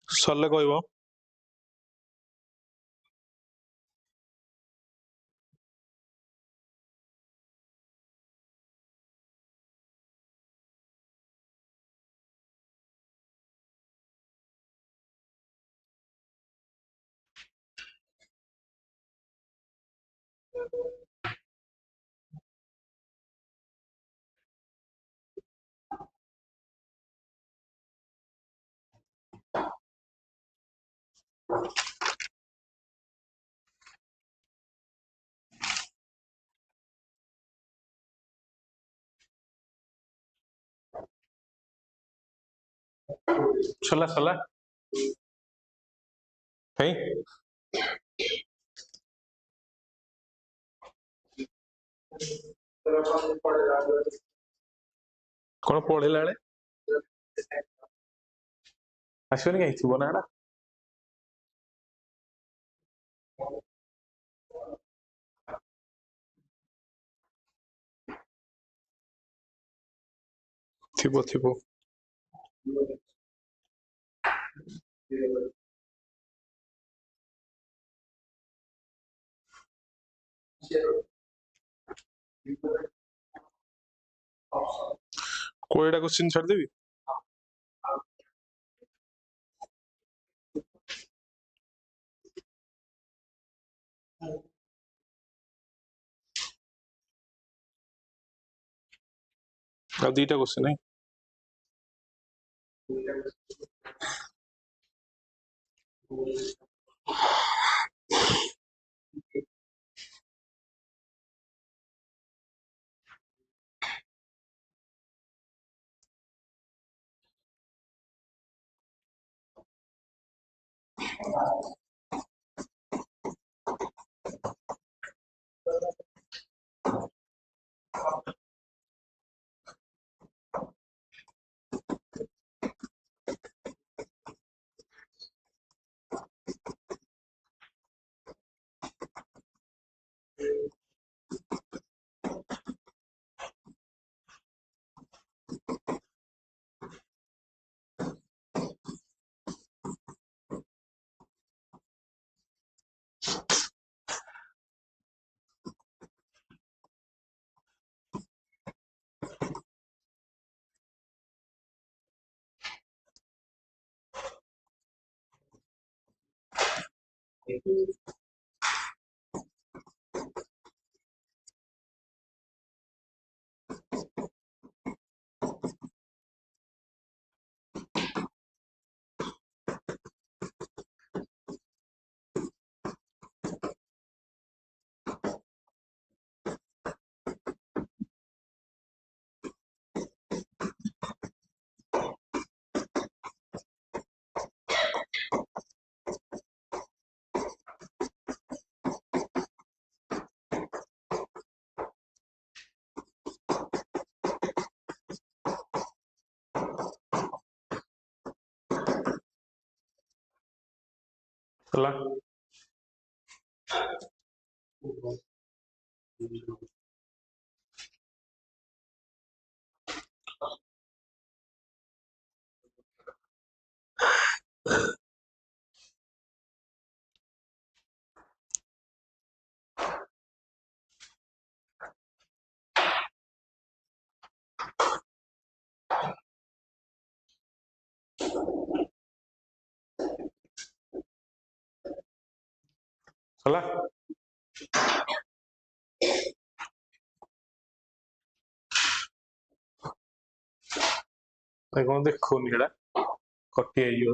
सरले कहबो चला चला है कौन पढ़ेला बेले आसबनी कहीं थी ना थिबो थिबो कोईटा क्वेश्चन छाड़ देबी अब दीटा क्वेश्चन है ହେଲା ହେଲା କଣ ଦେଖୁନି ସେଟା କଟି ହେଇଯିବ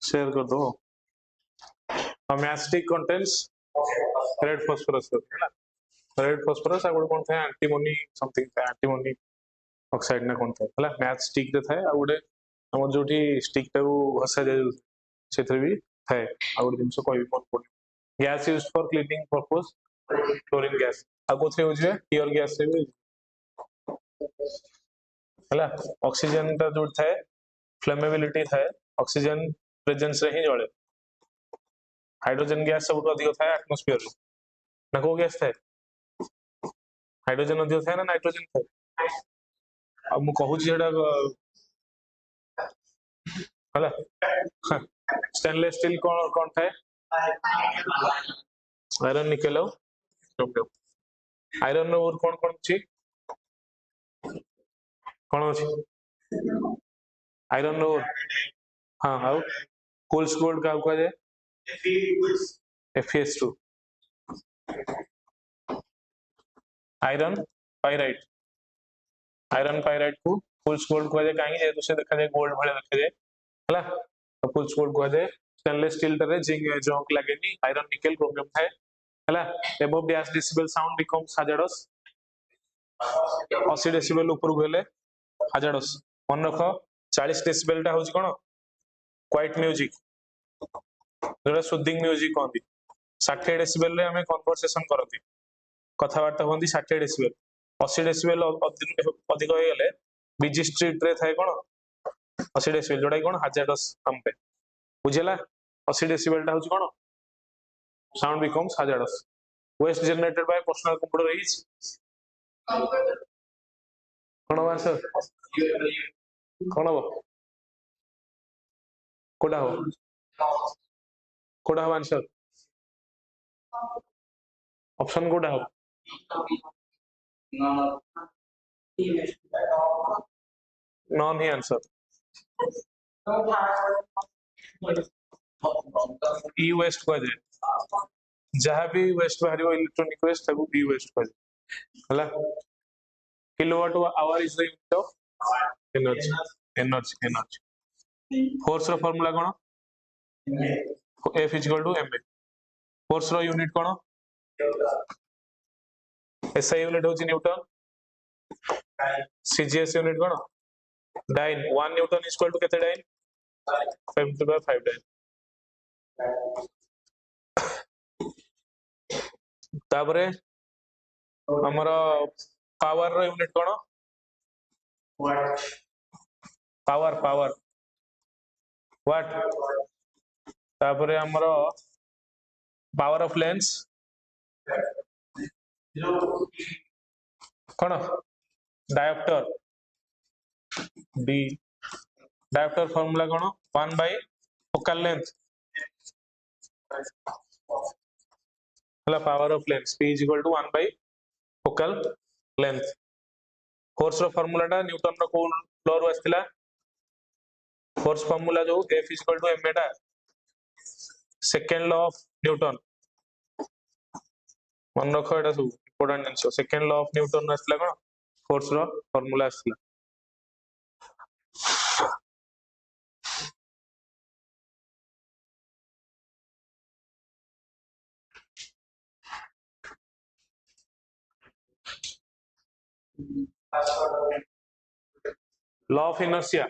शेयर कर दो मैस्टिक कंटेंट्स रेड फास्फोरस है रेड फास्फोरस आ गोटे कोन था एंटीमोनी समथिंग था एंटीमोनी ऑक्साइड ना कोन था हला मैच स्टिक रे था आ गोटे हमर जोठी स्टिक टाକୁ घसा जाय सेथरे भी थाए आ गोटे जिंस कहबी मन पड़ gas used for cleaning purpose chlorine gas आ कोथे हो जे टियर गैस से भी हला ऑक्सीजन ता जोट थाए फ्लेमेबिलिटी थाए ऑक्सीजन प्रेजेंस रे ही जळे हाइड्रोजन गैस सब अधिक थाए एटमॉस्फेयर ना को गैस थाए हाइड्रोजन अधिक थाए ना नाइट्रोजन थाए अब मु कहू छी एडा हला स्टेनलेस स्टील कोन थाए आयरन निकेल आयरन और कोन छी कोन अछि आयरन और हां हाउ फुल्स गोल्ड का कहै FeS2 आयरन पाइराइट को फुल्स गोल्ड कहै काहे जे से देखा जाय गोल्ड भले देखा जाय हला तो फुल्स गोल्ड कहै स्टेनलेस स्टील तरे जिंक जंक लागेनी आयरन निकेल क्रोमियम थाए हला above dash decibel sound becomes hazardous 80 decibel ऊपर गले hazardous मन रख 40 डेसिबल टा होची कोन क्वाइट म्यूजिक जोरा सुदिंग म्यूजिक कहती 60 डेसिबल रे हमें कन्वर्सेशन करती कथावार्ता होती 60 डेसिबल 80 डेसिबल अधिक हो गले बिजी स्ट्रीट रे थाए कोन 80 डेसिबल जोडा कोन hazardous हम पे बुझला 80 डेसिबल टा होची कोन sound becomes hazardous waste generated by personal computer is कोन आंसर कोन हो कोडा हो आंसर ऑप्शन कोडा हो नॉन ही आंसर ई वेस्ट को दे जहां भी वेस्ट बाहरियो इलेक्ट्रॉनिक वेस्ट ताको ई वेस्ट को हला kilowatt hour is the unit of energy force रो फार्मूला कोन F equal to ma force रो यूनिट कोन SI यूनिट होची न्यूटन CGS यूनिट कोन डाइन 1 न्यूटन इक्वल टू केते डाइन 75/5 डाइन तापरे हमर पावर रो यूनिट कोन पावर पावर व्हाट तापरे हमर पावर ऑफ लेंस कोन डायोप्टर डी डायोप्टर फार्मूला कोन 1 by फोकल लेंथ हला power of lens P is equal to 1 by focal length force रो फार्मूला टा न्यूटन रो कोन लॉ रो आस्तिला फोर्स फार्मूला जो F is equal to ma टा सेकंड लॉ ऑफ न्यूटन मन रखो एटा सब important answer second law of newton आस्तिला कोन फोर्स रो फार्मूला आस्तिला law of inertia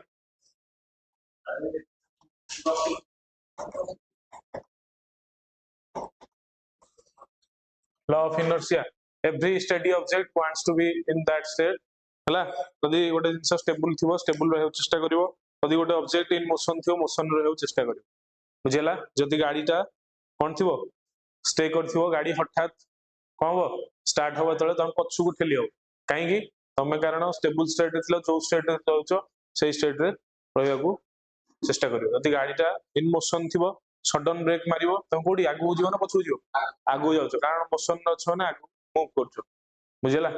law of inertia every steady object wants to be in that state हला यदि गोटे जिंस स्टेबल थिबो स्टेबल रहउ चेष्टा करिवो यदि गोटे ऑब्जेक्ट इन मोशन थिबो मोशन रहउ चेष्टा करिवो बुझिला जदि गाड़ीटा कोन थिबो स्टे करथिबो गाड़ी हठात कोन हो स्टार्ट होबा तळे तम पछु को ठेलियो काहे कि तमे कारण स्टेबल स्टेट रे थिलो जो स्टेट रे जाउचो सेही स्टेट रे रहया को चेष्टा करिवो यदि गाड़ीटा इन मोशन थिबो सडन ब्रेक मारिवो तम कोडी आगु जीव ना पछु जीव आगु जाउचो कारण मोशन न छ ना आगु मूव करचो बुझिला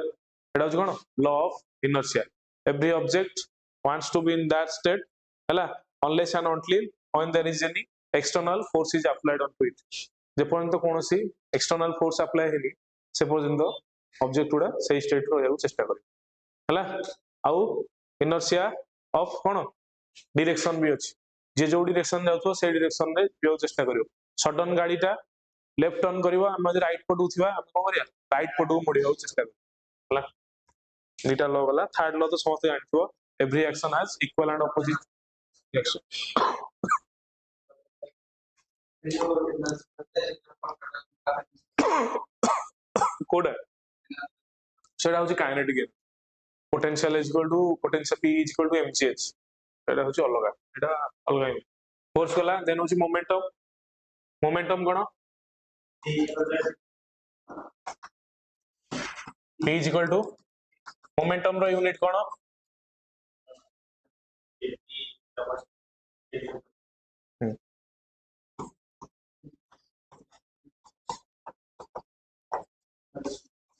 एडा होच कोन law of inertia every object wants to be in that state hela unless and until when there is any external force is applied onto it je poryanto konosi external force apply heli se poryanto object uda sei state ro yaku chesta kare hela au inertia of kono direction bi अछि जे जो direction जाउथो से direction रे जो चेष्टा करियो sudden गाड़ी टा left turn करिवो हम राइट पटु थिबा हम को करिया राइट पटु मुड़ियो चेष्टा करियो हला नीटा लॉ वाला थर्ड लॉ तो समझते जानथिबो every action has equal and opposite action कोड सेडा होची kinetic potential is equal to potential P is equal to mgh एडा होची अलगा एडा अलगा फोर्स गला देन होची मोमेंटम कोन P is equal to momentum रो यूनिट कोन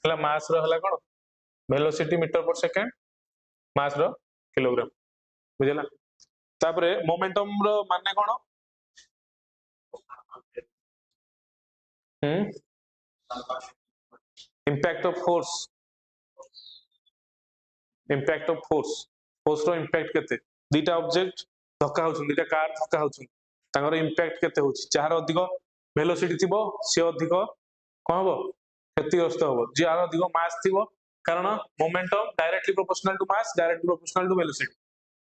हला मास रो हला कोन velocity metre per second mass रो किलोग्राम बुझला तापरे मोमेंटम रो माने कोन impact of force force row impact केते दीटा ऑब्जेक्ट धक्का होछन दीटा कार धक्का होछन तांगर impact केते होछि चार अधिक वेलोसिटी थिबो से अधिक कोन हो क्षतिग्रस्त हो जे आर अधिक मास थिबो कारण momentum directly proportional to mass directly proportional to velocity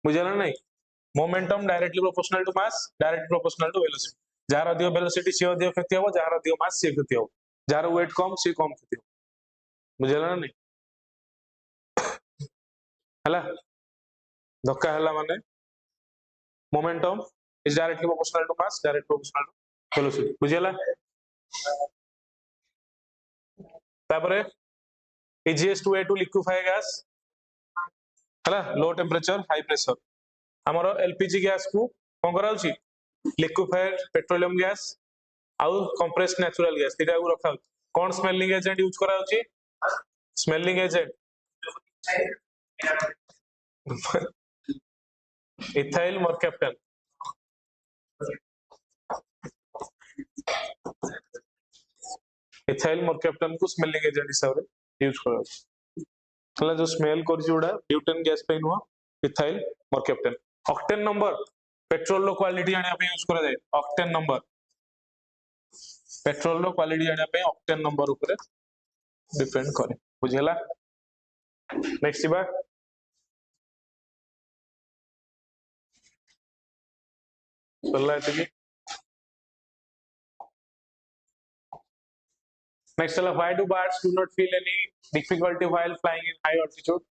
बुझला नै momentum directly proportional to mass directly proportional to velocity जार अधिक वेलोसिटी से अधिक क्षति हो जार अधिक मास से क्षति हो जार वेट कम से कम क्षति हो बुझला नै हला धक्का हला माने momentum is directly proportional to mass directly proportional to velocity बुझला तापरे easiest way to liquefy gas हला लो टेंपरेचर हाई प्रेशर हमर एलपीजी गैस को कोन कराउची लिक्विफाइड पेट्रोलियम गैस आउ कंप्रेस्ड नेचुरल गैस तीटा को रखा कोन स्मेलिंग एजेंट यूज कराउची smelling agent ethyl mercaptan ethyl mercaptan को स्मेलिंग एजेंट हिसाब रे यूज कराउची हला जो स्मेल कर जोडा ब्यूटेन गैस पे नुवा ethyl mercaptan octane number petrol रो क्वालिटी जानिया पे यूज करा जाय ऑक्टेन नंबर पेट्रोल रो क्वालिटी जानिया पे ऑक्टेन नंबर ऊपर डिपेंड करे बुझिला नेक्स्ट बा सरला एतिकी next है why do birds do not feel any difficulty while flying in high altitude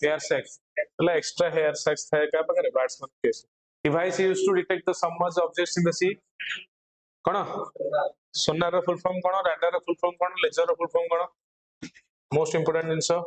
hair sacs मतलब extra hair sacs था क्या पकड़े birds में case device used to detect the submerged objects in the sea कौन sonar रा full form कौन radar रा full form कौन laser रा full form कौन most important जिनसो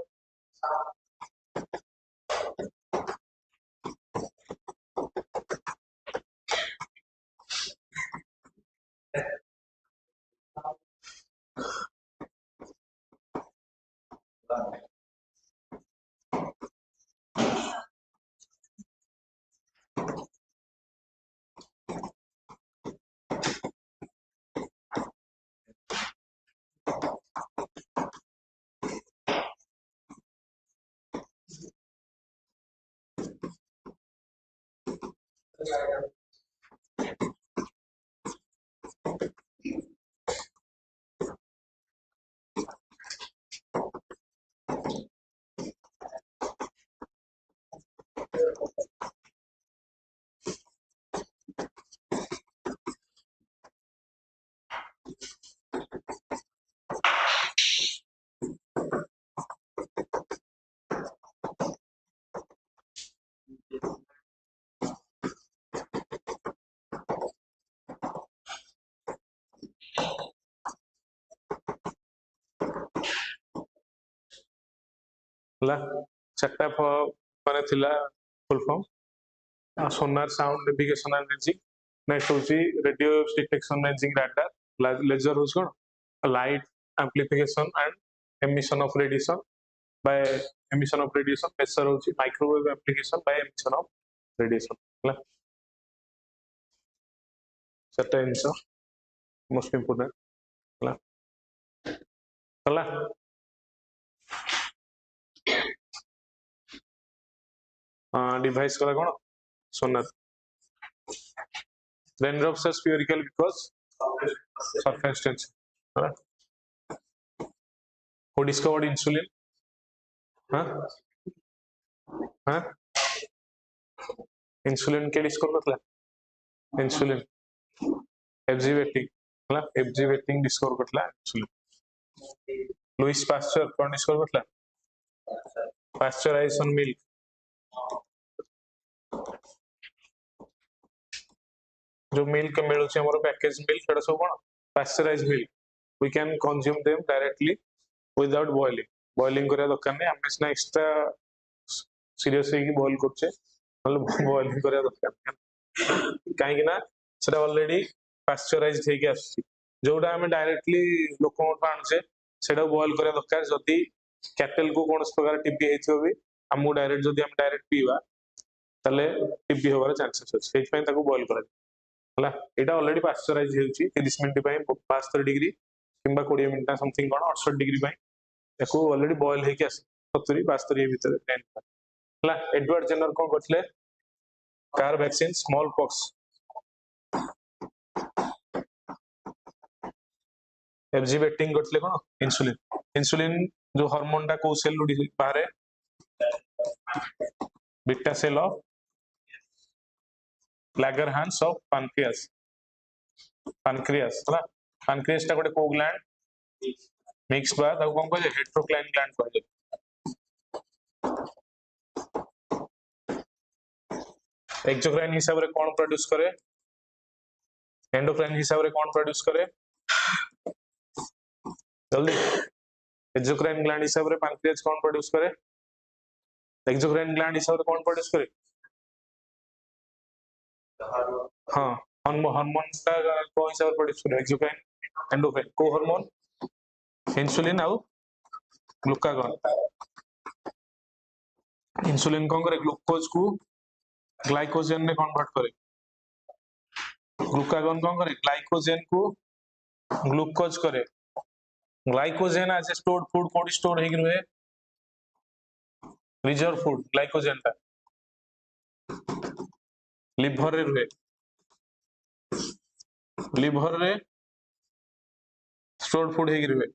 ला चट्टा माने थिला full form sonar sound navigation energy next होची radio detection imaging radar laser होच कोन light amplification and emission of radiation by emission of radiation measure होची microwave application by emission of radiation ला चट्टा इनसो मोस्ट इंपोर्टेंट ला ला device करा कोन sonar raindrops are spherical because surface tension right who discovered insulin huh huh insulin के discover करला insulin fg wetting ହେଲା fg wetting discover करला insulin लुइस पास्चर कौन discover करला pasteurization milk जो मिल्क मिलुचे हमर पैकेज मिल्क सेटा सब कोन pasteurize milk we can consume them directly without boiling boiling करे दरकार नै हम इसना एक्स्ट्रा सीरियस है कि बॉईल करछे मतलब बॉइलिंग करे दरकार नै काहे कि ना सेटा ऑलरेडी पास्चराइज्ड हे के आछि जोडा हम डायरेक्टली लोको आनछे सेटा बॉईल करे दरकार जदी कैटल को कोन प्रकार टीबी हेथियो भी हम डायरेक्ट जदी हम डायरेक्ट पीवा तले टीबी होबार चांसेस अछि सेहि पय ताको बॉईल करा हला एटा ऑलरेडी पास्चराइज हेउची 30 मिनिट पय 72 डिग्री किंबा 20 मिनिट समथिंग कोन 68 डिग्री पय एको ऑलरेडी बॉईल हे के आसी 70 72 ए भीतर टेन हला एडवर्ड जेनर कोन करथले कार वैक्सीन स्मॉल पॉक्स एफजी वेटिंग करथले कोन इंसुलिन इंसुलिन जो हार्मोन टा को सेल लुडी बाहरे beta cell of Langerhans of pancreas pancreas हला pancreas टा गोटे को ग्लैंड मिक्स बा ताको कोन कहले हेट्रोक्लाइन ग्लैंड कहले एक्सोक्राइन हिसाब रे कोन प्रोड्यूस करे एंडोक्राइन हिसाब रे कोन प्रोड्यूस करे जल्दी एक्सोक्राइन ग्लैंड हिसाब रे pancreas कोन प्रोड्यूस करे एक्सोक्राइन ग्लैंड हिसाब रे कोन प्रोड्यूस करे हाँ हार्मोन टा को हिसाब प्रोड्यूस करे एक्सोक्राइन एंडोक्राइन को हार्मोन इंसुलिन आउ ग्लूकागॉन इंसुलिन कोन करे ग्लूकोज को ग्लाइकोजन में कन्वर्ट करे ग्लूकागॉन कोन करे ग्लाइकोजन को ग्लूकोज करे glycogen as a stored food कोड स्टोर हे रहे रिजर्व फूड ग्लाइकोजन टा लिवर रे रहे लिवर रे स्टोर्ड फूड हे रहे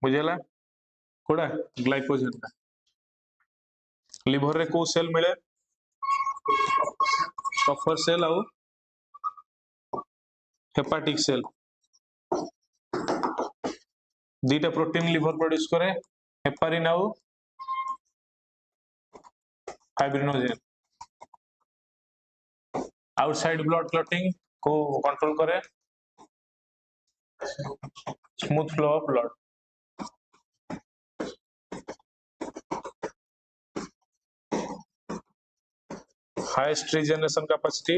बुझला कोडा ग्लाइकोजन टा लिवर रे को सेल मिले बफर सेल आउ हेपाटिक सेल दीटा प्रोटीन लिवर प्रोड्यूस करे हेपारिन आउ फाइब्रिनोजेन आउटसाइड ब्लड क्लॉटिंग को कंट्रोल करे smooth flow of blood highest regeneration capacity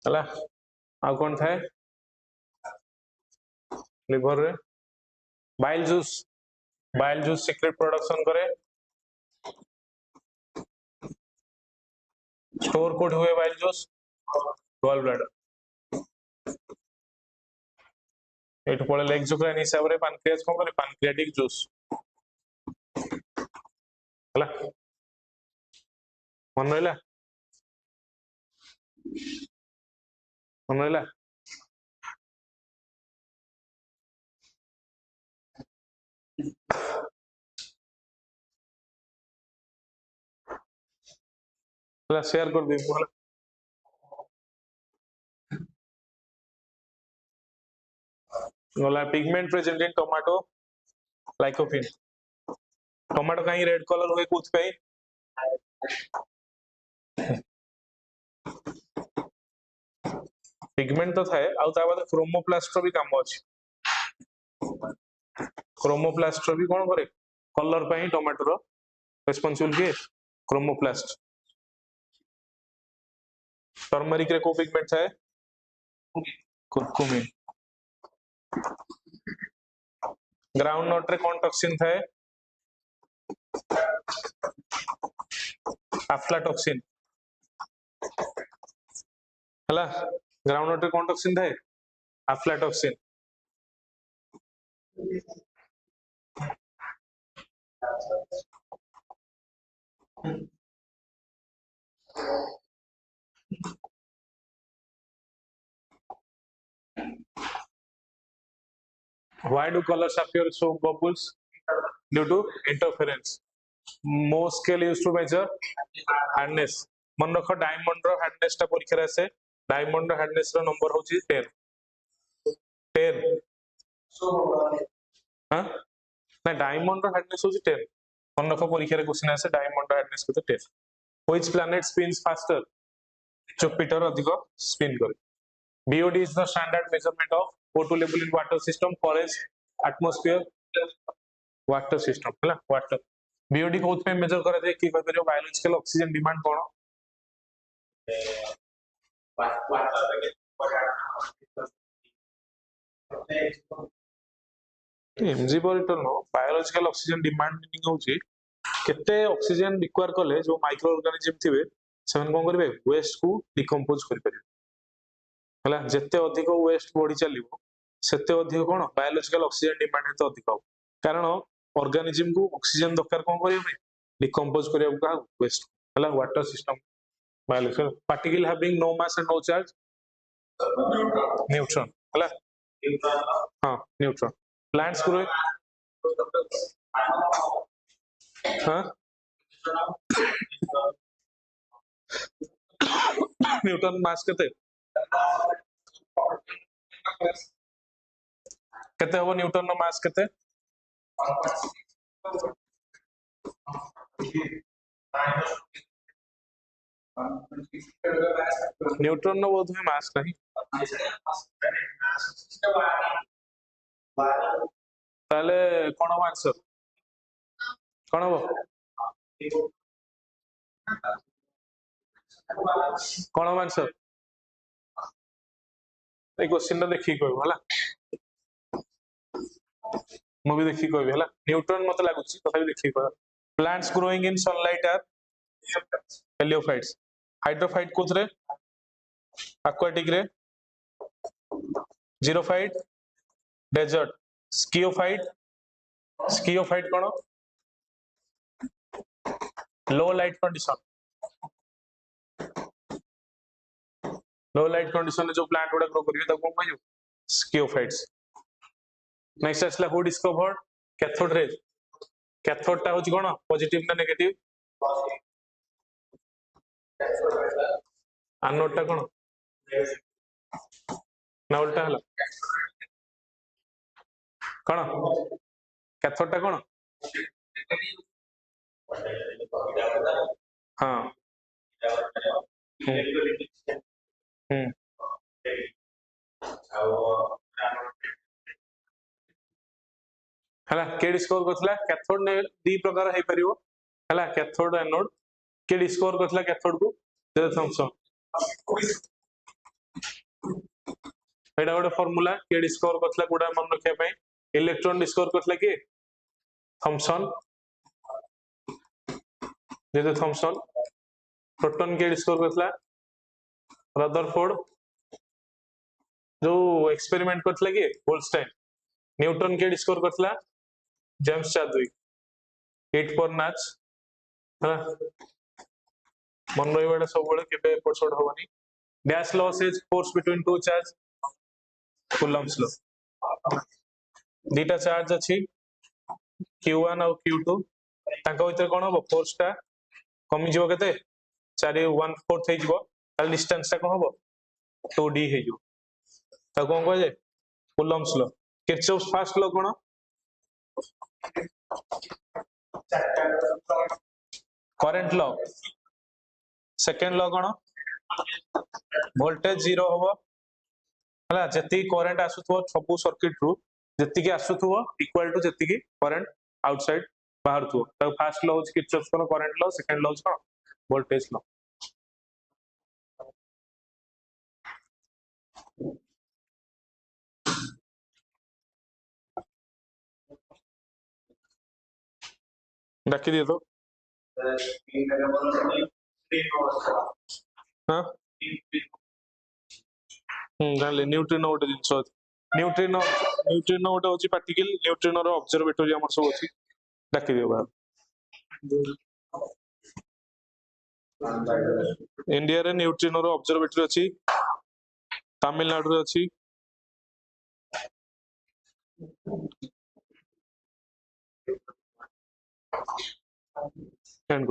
हला आ कोन थाए लिवर रे बाइल जूस सीक्रेट प्रोडक्शन करे स्टोर कोड हुए बाइल जूस गॉल ब्लैडर एट पळे एक्सोक्राइन हिसाब रे पैनक्रियास कोन करे पैनक्रियाटिक जूस हला मन रहला शेयर कर दे गला pigment present in tomato lycopene tomato कहीं रेड कलर हुए कुछ पे पिगमेंट तो थाए आउ ता बाद क्रोमोप्लास्ट भी काम अछि क्रोमोप्लास्ट भी कोन करे कलर पई टोमेटो रो रिस्पांसिबल के क्रोमोप्लास्ट टर्मरिक रे को पिगमेंट थाए कुरकुमिन ग्राउंड नट रे कोन टॉक्सिन थाए अफ्लाटॉक्सिन हला ग्राउंड नट रे कोन टॉक्सिन थाए aflatoxin Why do colors appear so bubbles? Due to interference. Most scale used to measure hardness. मन रखो डायमंड रो हार्डनेस टा परीक्षा रे आसे डायमंड रो हार्डनेस रो नंबर होची 10 हां ना डायमंड रो हार्डनेस होची 10 मन रखो परीक्षा रे क्वेश्चन आसे डायमंड रो हार्डनेस को 10 Which planet spins faster? Jupiter अधिक स्पिन करे BOD is the standard measurement of O2 level in water system forest atmosphere water system हला water BOD को पे मेजर करा जाय की कह परियो बायोलॉजिकल ऑक्सीजन डिमांड कोन एमजी बॉरिटर नो बायोलॉजिकल ऑक्सीजन डिमांड मीनिंग होची केते ऑक्सीजन रिक्वायर करले जो माइक्रो ऑर्गेनिज्म थिबे सेमन कोन करबे वेस्ट को डिकम्पोज कर परिबे हला जत्ते अधिक वेस्ट बॉडी चलिबो सेते अधिक कोन बायोलॉजिकल ऑक्सीजन डिमांड हेते अधिक हो कारण ऑर्गेनिज्म को ऑक्सीजन दरकार कोन करियो डिकम्पोज करियो का वेस्ट हला water system biological particle having no mass and no charge neutron हला हां neutron plants growing हां न्यूटन मास केते हो न्यूटन नो मास केते न्यूट्रॉन नो बहुत में मास नहीं ताले कोन आंसर कोन हो कोन आंसर ए क्वेश्चन देखि कहबो हला मु भी देखि कहबो हला न्यूट्रॉन मते लागुची तथापि देखि कहबो plants growing in sunlight are heliophytes hydrophyte कोथरे aquatic रे जीरोफाइट डेजर्ट स्कियोफाइट कोन लो लाइट कंडीशन जो प्लांट गुडा ग्रो करिवे त कोन कहयो स्कियोफाइट्स नेक्स्ट आसला who discovered cathode ray cathode टा होची कोन पॉजिटिव ना नेगेटिव एनोड टा कोन ना उल्टा हला कोन कैथोड टा कोन हां हला के डिस्कवर करथला कैथोड ने दी प्रकार हे परिवो हला कैथोड एनोड के डिस्कवर करथला कैथोड को थॉमसन एटा गोटे फार्मूला के डिस्कवर करथला कोडा मन रखिया पई इलेक्ट्रॉन डिस्कवर करथला के थॉमसन थॉमसन प्रोटॉन के डिस्कवर करथला रदरफोर्ड जो एक्सपेरिमेंट करथला के होल्स्टाइन न्यूटन के डिस्कवर करथला जेम्स चाडविक हीट पर नाच हां मन रहिबाडा सब बळे केबे एपिसोड होबनी डैश laws is force between two charge Coulomb's law दीटा चार्ज अछि q1 और q2 ताका भीतर कोन हो फोर्स टा कमी जिवो केते 4 1/4 हे जिवो ताल डिस्टेंस टा कोन हो 2d हे जिवो ता कोन कह जे Coulomb's law Kirchhoff's first law कोन करंट लॉ सेकंड लॉ कोन वोल्टेज जीरो होबो हला जति करंट आसुथो सब सर्किट रु जति के आसुथो इक्वल टू जति के करंट आउटसाइड बाहर थो ता फर्स्ट लॉ इज किरचॉफ्स कोन current law second law is कोन वोल्टेज लॉ डाकी दिए तो हां जानले न्यूट्रिनो गोटे जिंस न्यूट्रिनो गोटे होची पार्टिकल न्यूट्रिनो रो ऑब्जर्वेटरी हमर सब होची डाकी दियो बाहर इंडिया रे न्यूट्रिनो रो ऑब्जर्वेटरी अछि तमिलनाडु रे अछि एंड